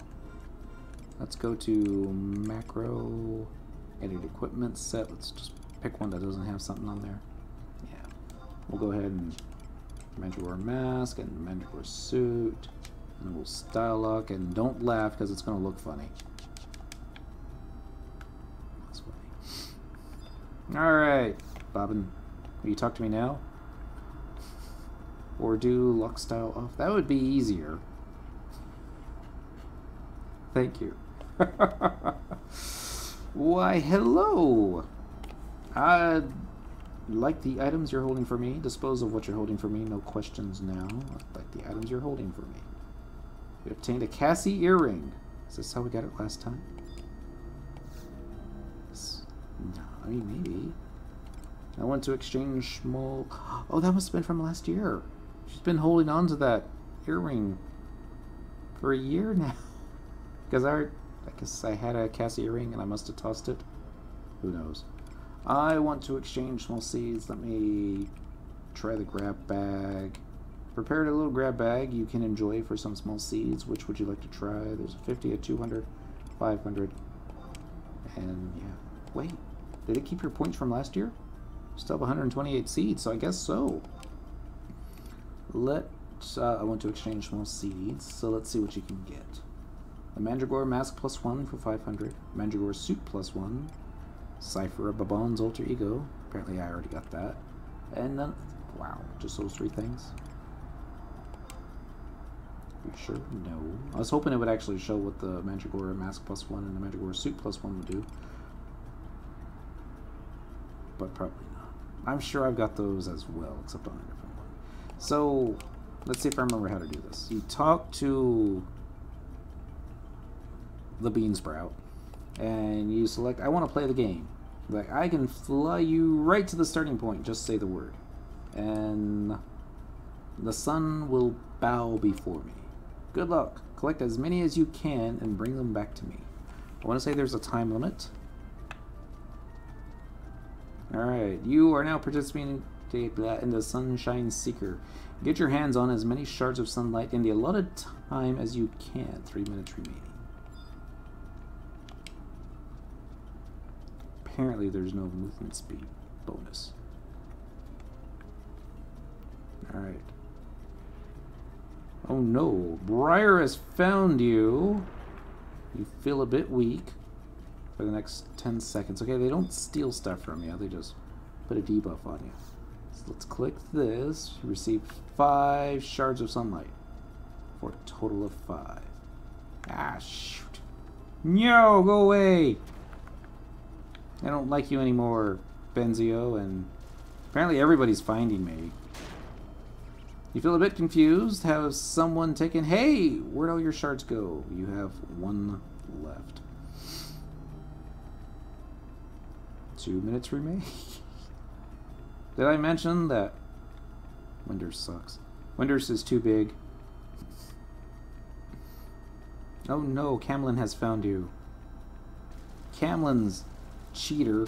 let's go to macro, edit equipment set. Let's just pick one that doesn't have something on there. Yeah, we'll go ahead and Manticore mask and Manticore suit, and we'll style lock. And don't laugh because it's going to look funny. That's funny. All right, Babban, will you talk to me now? Or do lock style off? That would be easier. Thank you. Why, hello! I like the items you're holding for me. Dispose of what you're holding for me. No questions now. I like the items you're holding for me. We obtained a Cassie earring. Is this how we got it last time? No, I mean, maybe. I want to exchange small... Oh, that must have been from last year. She's been holding on to that earring for a year now. Because I guess I had a Cassie earring and I must have tossed it. Who knows? I want to exchange small seeds. Let me try the grab bag. Prepared a little grab bag you can enjoy for some small seeds. Which would you like to try? There's a 50, a 200, 500. And yeah. Wait, did it keep your points from last year? Still have 128 seeds, so I guess so. I want to exchange small seeds, so let's see what you can get. The Mandragora mask +1 for 500. Mandragora suit +1. Cipher of Babban's alter ego. Apparently I already got that. And then, wow, just those 3 things. You sure? No. I was hoping it would actually show what the Mandragora mask +1 and the Mandragora suit +1 would do. But probably not. I'm sure I've got those as well, except on a different one. So, let's see if I remember how to do this. You talk to the bean sprout, and you select, I want to play the game. Like, I can fly you right to the starting point, just say the word. And the sun will bow before me. Good luck. Collect as many as you can and bring them back to me. I want to say there's a time limit. Alright, you are now participating in the Sunshine Seeker. Get your hands on as many shards of sunlight in the allotted time as you can. 3 minutes remaining. Apparently there's no movement speed bonus. Alright. Oh no, Briar has found you. You feel a bit weak for the next 10 seconds. Okay, they don't steal stuff from you, they just put a debuff on you. So let's click this. You receive 5 shards of sunlight for a total of 5. Ah, shoot. No, go away! I don't like you anymore, Benzio, and apparently everybody's finding me. You feel a bit confused. Has someone taken... Hey! Where'd all your shards go? You have 1 left. 2 minutes remain. Did I mention that Winders sucks? Winders is too big. Oh no, Camlin has found you. Camlin's cheater.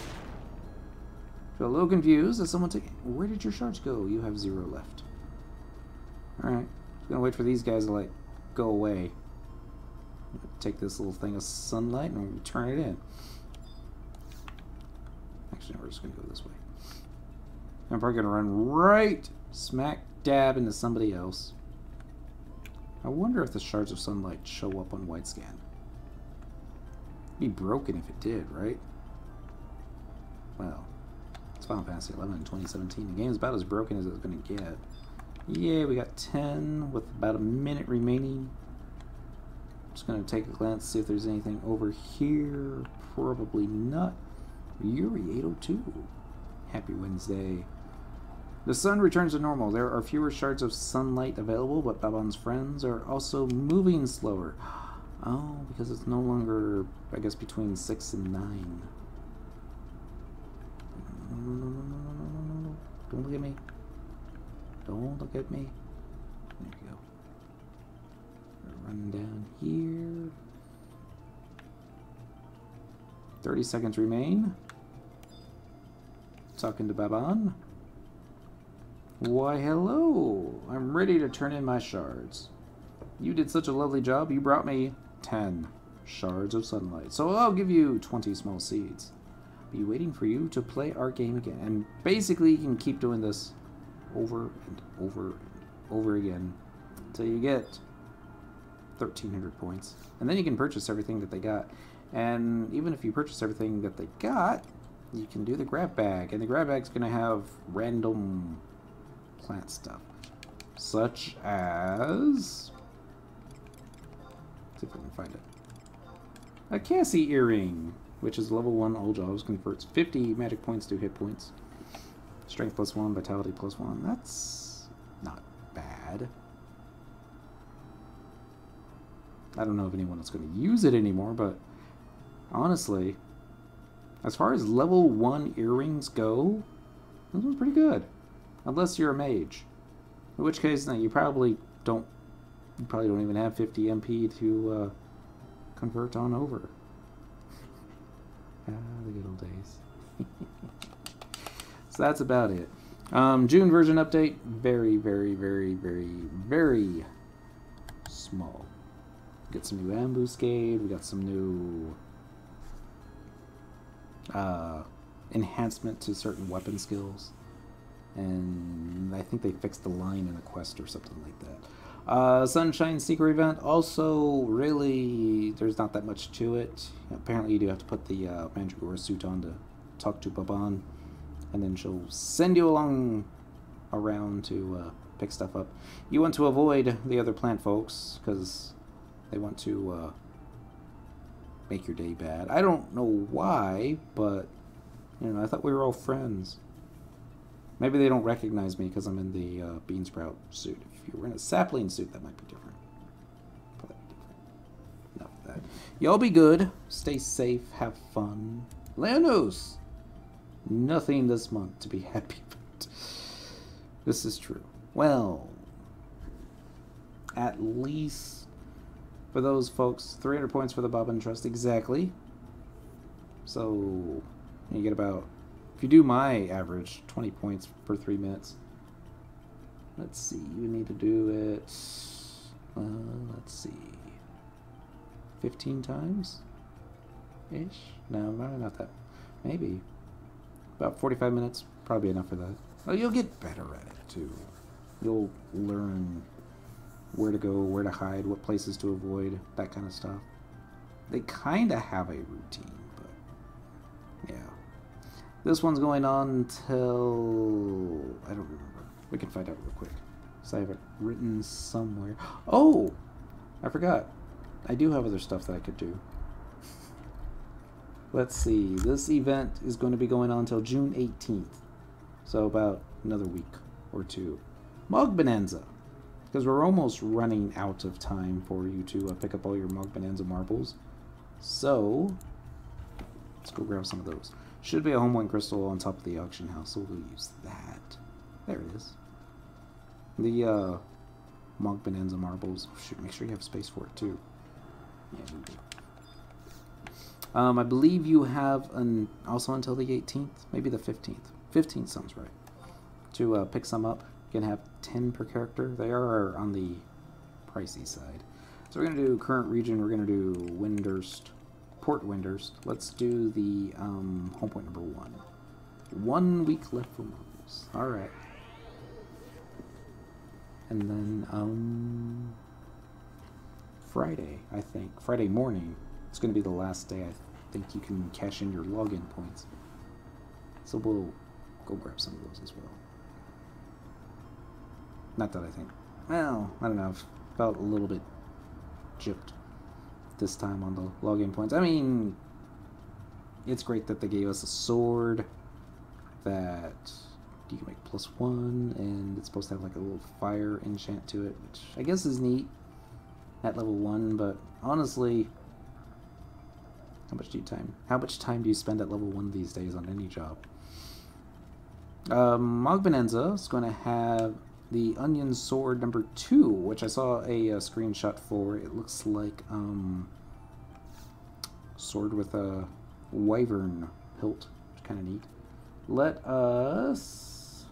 Feel a little confused. Has someone taken... Where did your shards go? You have 0 left. Alright. Just gonna wait for these guys to, like, go away. Take this little thing of sunlight and turn it in. Actually, no, we're just gonna go this way. I'm probably gonna run right smack dab into somebody else. I wonder if the shards of sunlight show up on wide scan. It'd be broken if it did, right? Well, it's Final Fantasy 11 in 2017. The game's about as broken as it's gonna get. Yeah, we got 10 with about a minute remaining. Just gonna take a glance, see if there's anything over here. Probably not. Yuri 802. Happy Wednesday. The sun returns to normal. There are fewer shards of sunlight available, but Babban's friends are also moving slower. Oh, because it's no longer, I guess, between 6 and 9. No. Don't look at me. Don't look at me. There we go. Run down here. 30 seconds remain. Talking to Babban. Why, hello. I'm ready to turn in my shards. You did such a lovely job. You brought me 10 shards of sunlight. So I'll give you 20 small seeds. I'll be waiting for you to play our game again. And basically, you can keep doing this over and over and over again until you get 1,300 points. And then you can purchase everything that they got. And even if you purchase everything that they got, you can do the grab bag. And the grab bag's going to have random plant stuff. Such as... let's see if I can find it. A Cassie earring, which is level 1 all jobs, converts 50 magic points to hit points. Strength +1, vitality +1. That's not bad. I don't know if anyone is going to use it anymore, but honestly, as far as level 1 earrings go, this one's pretty good. Unless you're a mage. In which case, no, you probably don't even have 50 MP to convert on over. The good old days. So that's about it. June version update, very, very, very, very, very small. Get some new ambuscade, we got some new enhancement to certain weapon skills, and I think they fixed the line in a quest or something like that. Sunshine Secret Event, also really, there's not that much to it. Apparently you do have to put the Mandragora suit on to talk to Babban, and then she'll send you along around to pick stuff up. You want to avoid the other plant folks, because they want to make your day bad. I don't know why, but you know, I thought we were all friends. Maybe they don't recognize me because I'm in the bean sprout suit. If you were in a sapling suit, that might be different. Probably different. Enough of that. Y'all be good. Stay safe. Have fun. Leonos! Nothing this month to be happy about. This is true. Well, at least for those folks, 300 points for the Babban Trust, exactly. So you get about, if you do my average, 20 points per 3 minutes. Let's see, you need to do it, let's see, 15 times ish? No, not that, maybe about 45 minutes, probably enough for that. Oh, you'll get better at it too. You'll learn where to go, where to hide, what places to avoid, that kind of stuff. They kind of have a routine, but yeah. This one's going on till, I don't remember. We can find out real quick. So I have it written somewhere. Oh! I forgot. I do have other stuff that I could do. Let's see. This event is going to be going on till June 18th. So about another week or two. Mog Bonanza. Because we're almost running out of time for you to pick up all your Mog Bonanza marbles. So, let's go grab some of those. Should be a home one crystal on top of the auction house, so we'll use that. There it is. The Mog Bonanza marbles. Should make sure you have space for it too. Yeah, we do. I believe you have also until the 18th, maybe the 15th. 15th sounds right. To pick some up. You can have 10 per character. They are on the pricey side. So we're going to do current region. We're going to do Windurst, Port Windurst. Let's do the home point number 1. 1 week left for marbles. All right. And then Friday, I think. Friday morning. It's going to be the last day I think you can cash in your login points. So we'll go grab some of those as well. Not that I think. Well, I don't know. I've felt a little bit gypped this time on the login points. I mean, it's great that they gave us a sword that you can make +1, and it's supposed to have like a little fire enchant to it, which I guess is neat at level 1, but honestly, how much time do you spend at level 1 these days on any job? Mog Bonanza is going to have the Onion Sword number 2, which I saw a screenshot for. It looks like sword with a wyvern hilt, which is kind of neat. Let us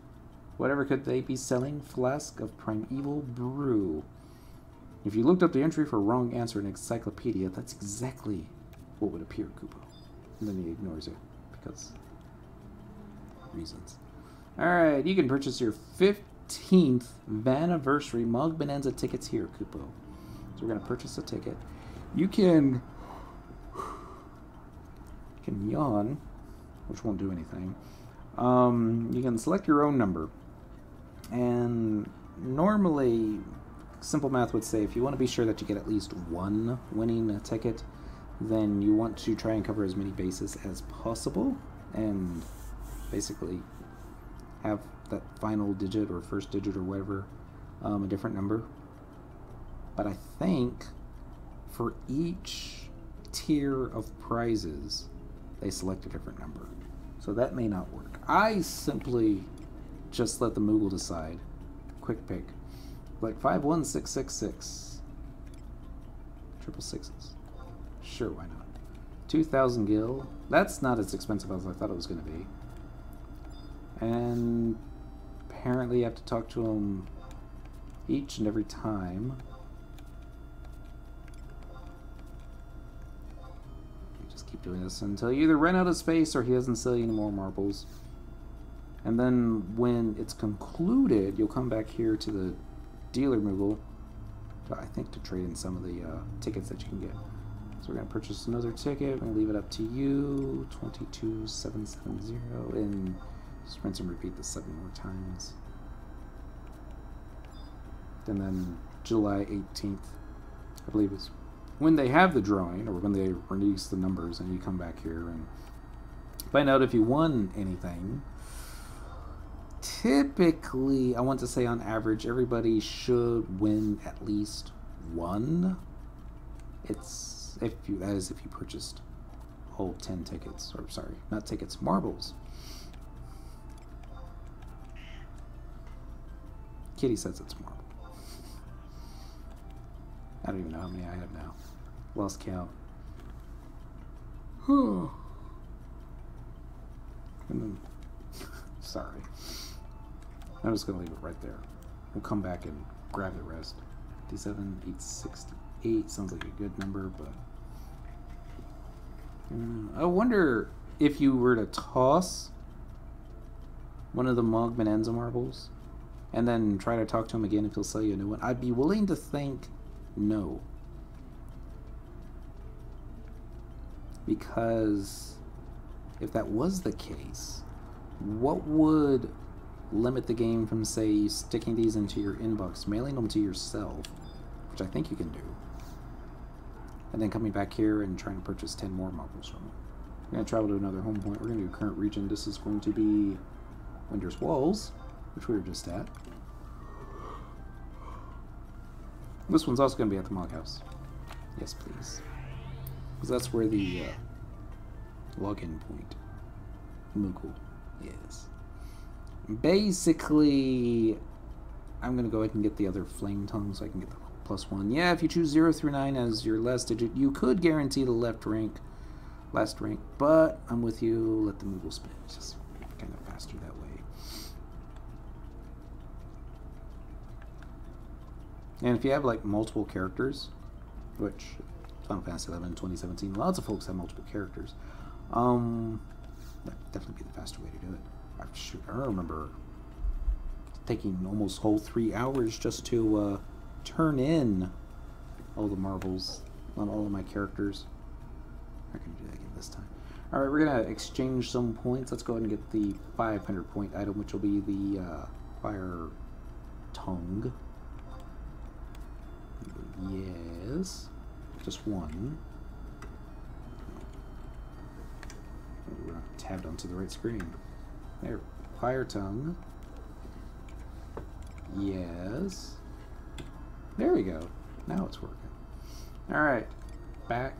Whatever could they be selling? Flask of primeval brew. If you looked up the entry for wrong answer in encyclopedia, that's exactly what would appear, Kupo. And then he ignores it because reasons. Alright, you can purchase your 15th Vaniversary Mug Bonanza tickets here, Kupo. So we're going to purchase a ticket. You can yawn, which won't do anything. You can select your own number. And normally, simple math would say if you want to be sure that you get at least one winning ticket, then you want to try and cover as many bases as possible and basically have that final digit or first digit or whatever a different number. But I think for each tier of prizes they select a different number, so that may not work. I simply just let the Moogle decide. Quick pick, like 51666, triple sixes. Sure, why not? 2,000 gil. That's not as expensive as I thought it was going to be. And apparently you have to talk to him each and every time. You just keep doing this until you either run out of space or he doesn't sell you any more marbles. And then when it's concluded, you'll come back here to the dealer Moogle, I think, to trade in some of the tickets that you can get. So we're going to purchase another ticket. We're going to leave it up to you. 22770. And just rinse and repeat this 7 more times. And then July 18th, I believe, is when they have the drawing, or when they release the numbers, and you come back here and find out if you won anything. Typically, I want to say on average, everybody should win at least one. It's that is if you purchased whole 10 tickets, or sorry, not tickets, marbles. Kitty says it's marble. I don't even know how many I have now. Lost count. Sorry. I'm just going to leave it right there. We'll come back and grab the rest. 57, 868 sounds like a good number, but I wonder if you were to toss one of the Mog Bonanza marbles and then try to talk to him again if he'll sell you a new one. I'd be willing to think no. Because if that was the case, what would limit the game from, say, sticking these into your inbox, mailing them to yourself, which I think you can do, and then coming back here and trying to purchase 10 more marbles from them? We're going to travel to another home point. We're going to do current region. This is going to be Winter's Walls, which we were just at. This one's also going to be at the Mog House. Yes, please. Because that's where the login point, Moogle, is. Basically, I'm going to go ahead and get the other flame tongue so I can get the +1. Yeah, if you choose 0 through 9 as your last digit, you could guarantee the last rank, but I'm with you. Let the Moogle spin. It's just kind of faster that way. And if you have like multiple characters, which Final Fantasy 11 2017, lots of folks have multiple characters, that'd definitely be the faster way to do it. Shoot, I remember taking almost whole 3 hours just to turn in all the marbles on all of my characters. I'm not going to do that again this time. Alright, we're going to exchange some points. Let's go ahead and get the 500 point item, which will be the fire tongue. Yes. Just one. We're not tabbed onto the right screen. There. Fire tongue. Yes. There we go. Now it's working. Alright. Back.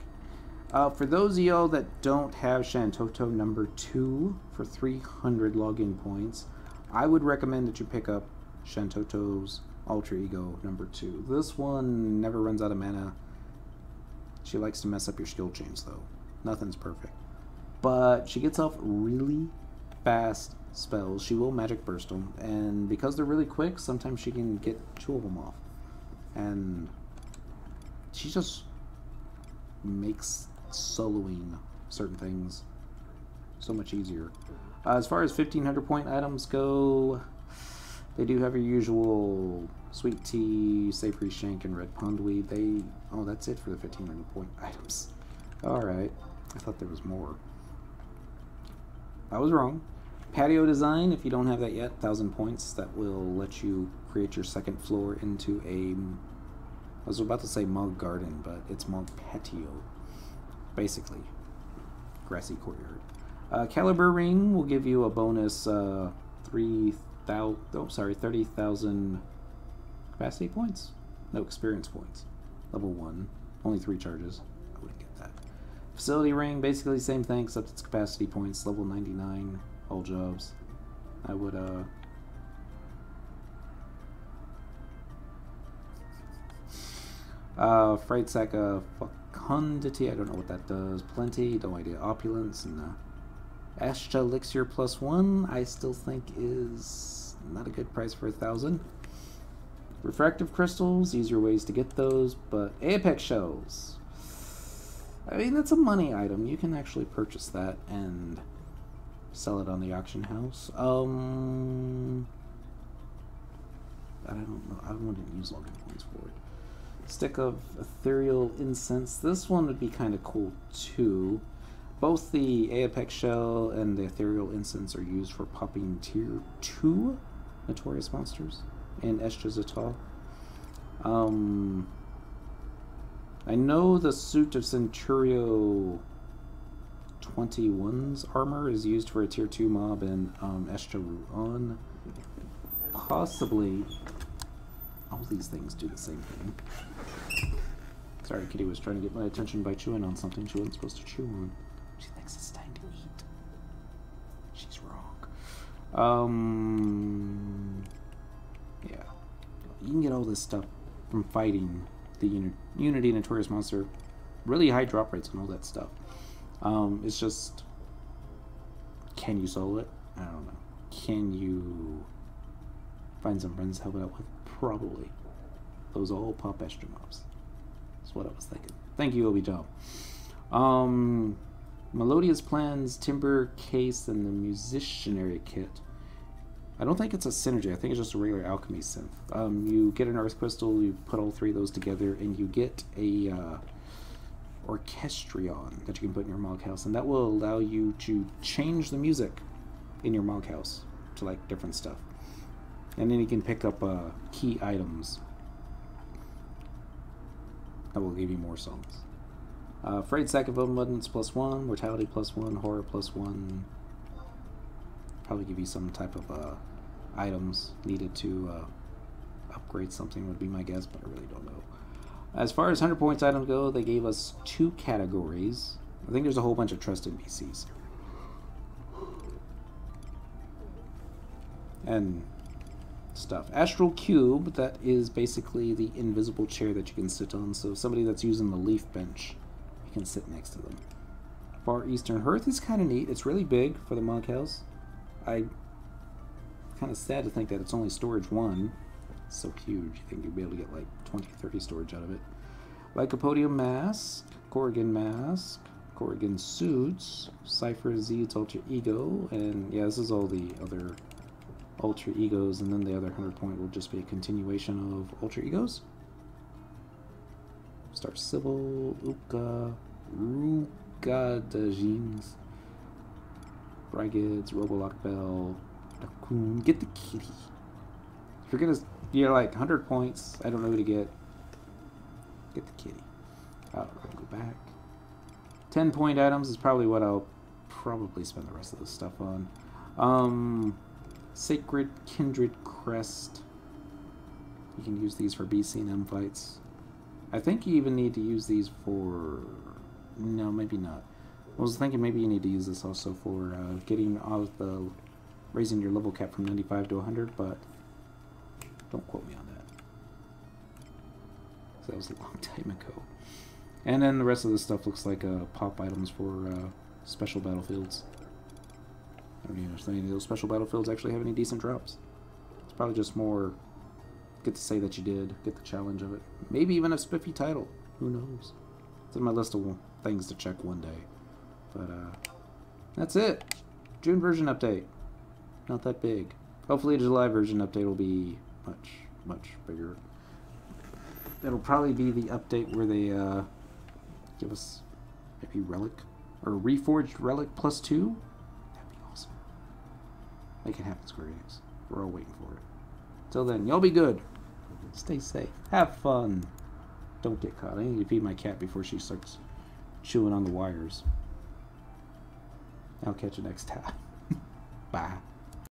For those of y'all that don't have Shantoto number 2 for 300 login points, I would recommend that you pick up Shantoto's Alter Ego number 2. This one never runs out of mana. She likes to mess up your skill chains though. Nothing's perfect. But she gets off really fast spells, she will magic burst them, and because they're really quick, sometimes she can get 2 of them off. And she just makes soloing certain things so much easier. As far as 1500 point items go, they do have your usual Sweet Tea, Savory Shank, and Red Pondweed. Oh, that's it for the 1500 point items. Alright, I thought there was more. I was wrong. Patio design, if you don't have that yet, 1000 points. That will let you create your second floor into a, I was about to say mug garden, but it's mug patio. Basically, grassy courtyard. Caliber ring will give you a bonus 30,000 capacity points. No, experience points. Level 1, only 3 charges. I wouldn't get that. Facility ring, basically same thing except it's capacity points. Level 99, all jobs. I would Fright sack of fecundity, I don't know what that does. Plenty, no idea. Opulence, and Ashta elixir +1, I still think is not a good price for 1,000. Refractive crystals, easier ways to get those, but Apex shells, I mean, that's a money item. You can actually purchase that and sell it on the auction house. I don't know. I wouldn't use login points for it. Stick of ethereal incense. This one would be kind of cool too. Both the Apex shell and the ethereal incense are used for popping tier 2 notorious monsters in Eshtazatal. I know the suit of Centurio 21's armor is used for a tier 2 mob in Eshtaruan. Possibly all these things do the same thing. Sorry, Kitty was trying to get my attention by chewing on something she wasn't supposed to chew on. She thinks it's time to eat. She's wrong. Yeah. You can get all this stuff from fighting the Unity Notorious Monster. Really high drop rates and all that stuff. It's just, can you solo it? I don't know. Can you find some friends to help it out with? Probably. Those all pop extra mobs. That's what I was thinking. Thank you, Obi-Job. Melodious Plans, Timber Case, and the Musicianary Kit. I don't think it's a synergy. I think it's just a regular alchemy synth. You get an earth crystal, you put all 3 of those together, and you get a orchestrion that you can put in your mog house, and that will allow you to change the music in your mog house to like different stuff. And then you can pick up key items that will give you more songs. Frayed Sack of Abundance +1, Mortality +1, Horror +1. Probably give you some type of items needed to upgrade something would be my guess, but I really don't know. As far as 100 points items go, they gave us 2 categories. I think there's a whole bunch of trust NPCs. And stuff. Astral Cube, that is basically the invisible chair that you can sit on, so somebody that's using the leaf bench, you can sit next to them. Far Eastern Hearth is kind of neat. It's really big for the monk house. I'm kind of sad to think that it's only storage 1. It's so huge. You think you'd be able to get like 20, 30 storage out of it. Lycopodium Mask, Corrigan Mask, Corrigan Suits, Cypher Zed's Alter Ego, and yeah, this is all the other alter egos, and then the other 100 point will just be a continuation of alter egos. Star Sybil, Uka, Ruka Dajins, Brigids, Robolock Bell, Dakun. Get the kitty. If you're gonna, you're like 100 points, I don't know who to get. Get the kitty. Oh, we're gonna go back. 10 point items is probably what I'll probably spend the rest of this stuff on. Sacred Kindred Crest. You can use these for BC and M fights. I think you even need to use these for... No, maybe not. I was thinking maybe you need to use this also for getting out of the... raising your level cap from 95 to 100, but don't quote me on that. That was a long time ago. And then the rest of the stuff looks like pop items for special battlefields. I don't even know if any of those special battlefields actually have any decent drops. It's probably just more get to say that you did, get the challenge of it. Maybe even a spiffy title. Who knows? It's in my list of things to check one day. But that's it. June version update. Not that big. Hopefully the July version update will be much, much bigger. It'll probably be the update where they give us maybe Relic or Reforged Relic +2. That'd be awesome. Make it happen, Square Enix. We're all waiting for it. Till then, y'all be good. Stay safe. Have fun. Don't get caught. I need to feed my cat before she starts chewing on the wires. I'll catch you next time. Bye.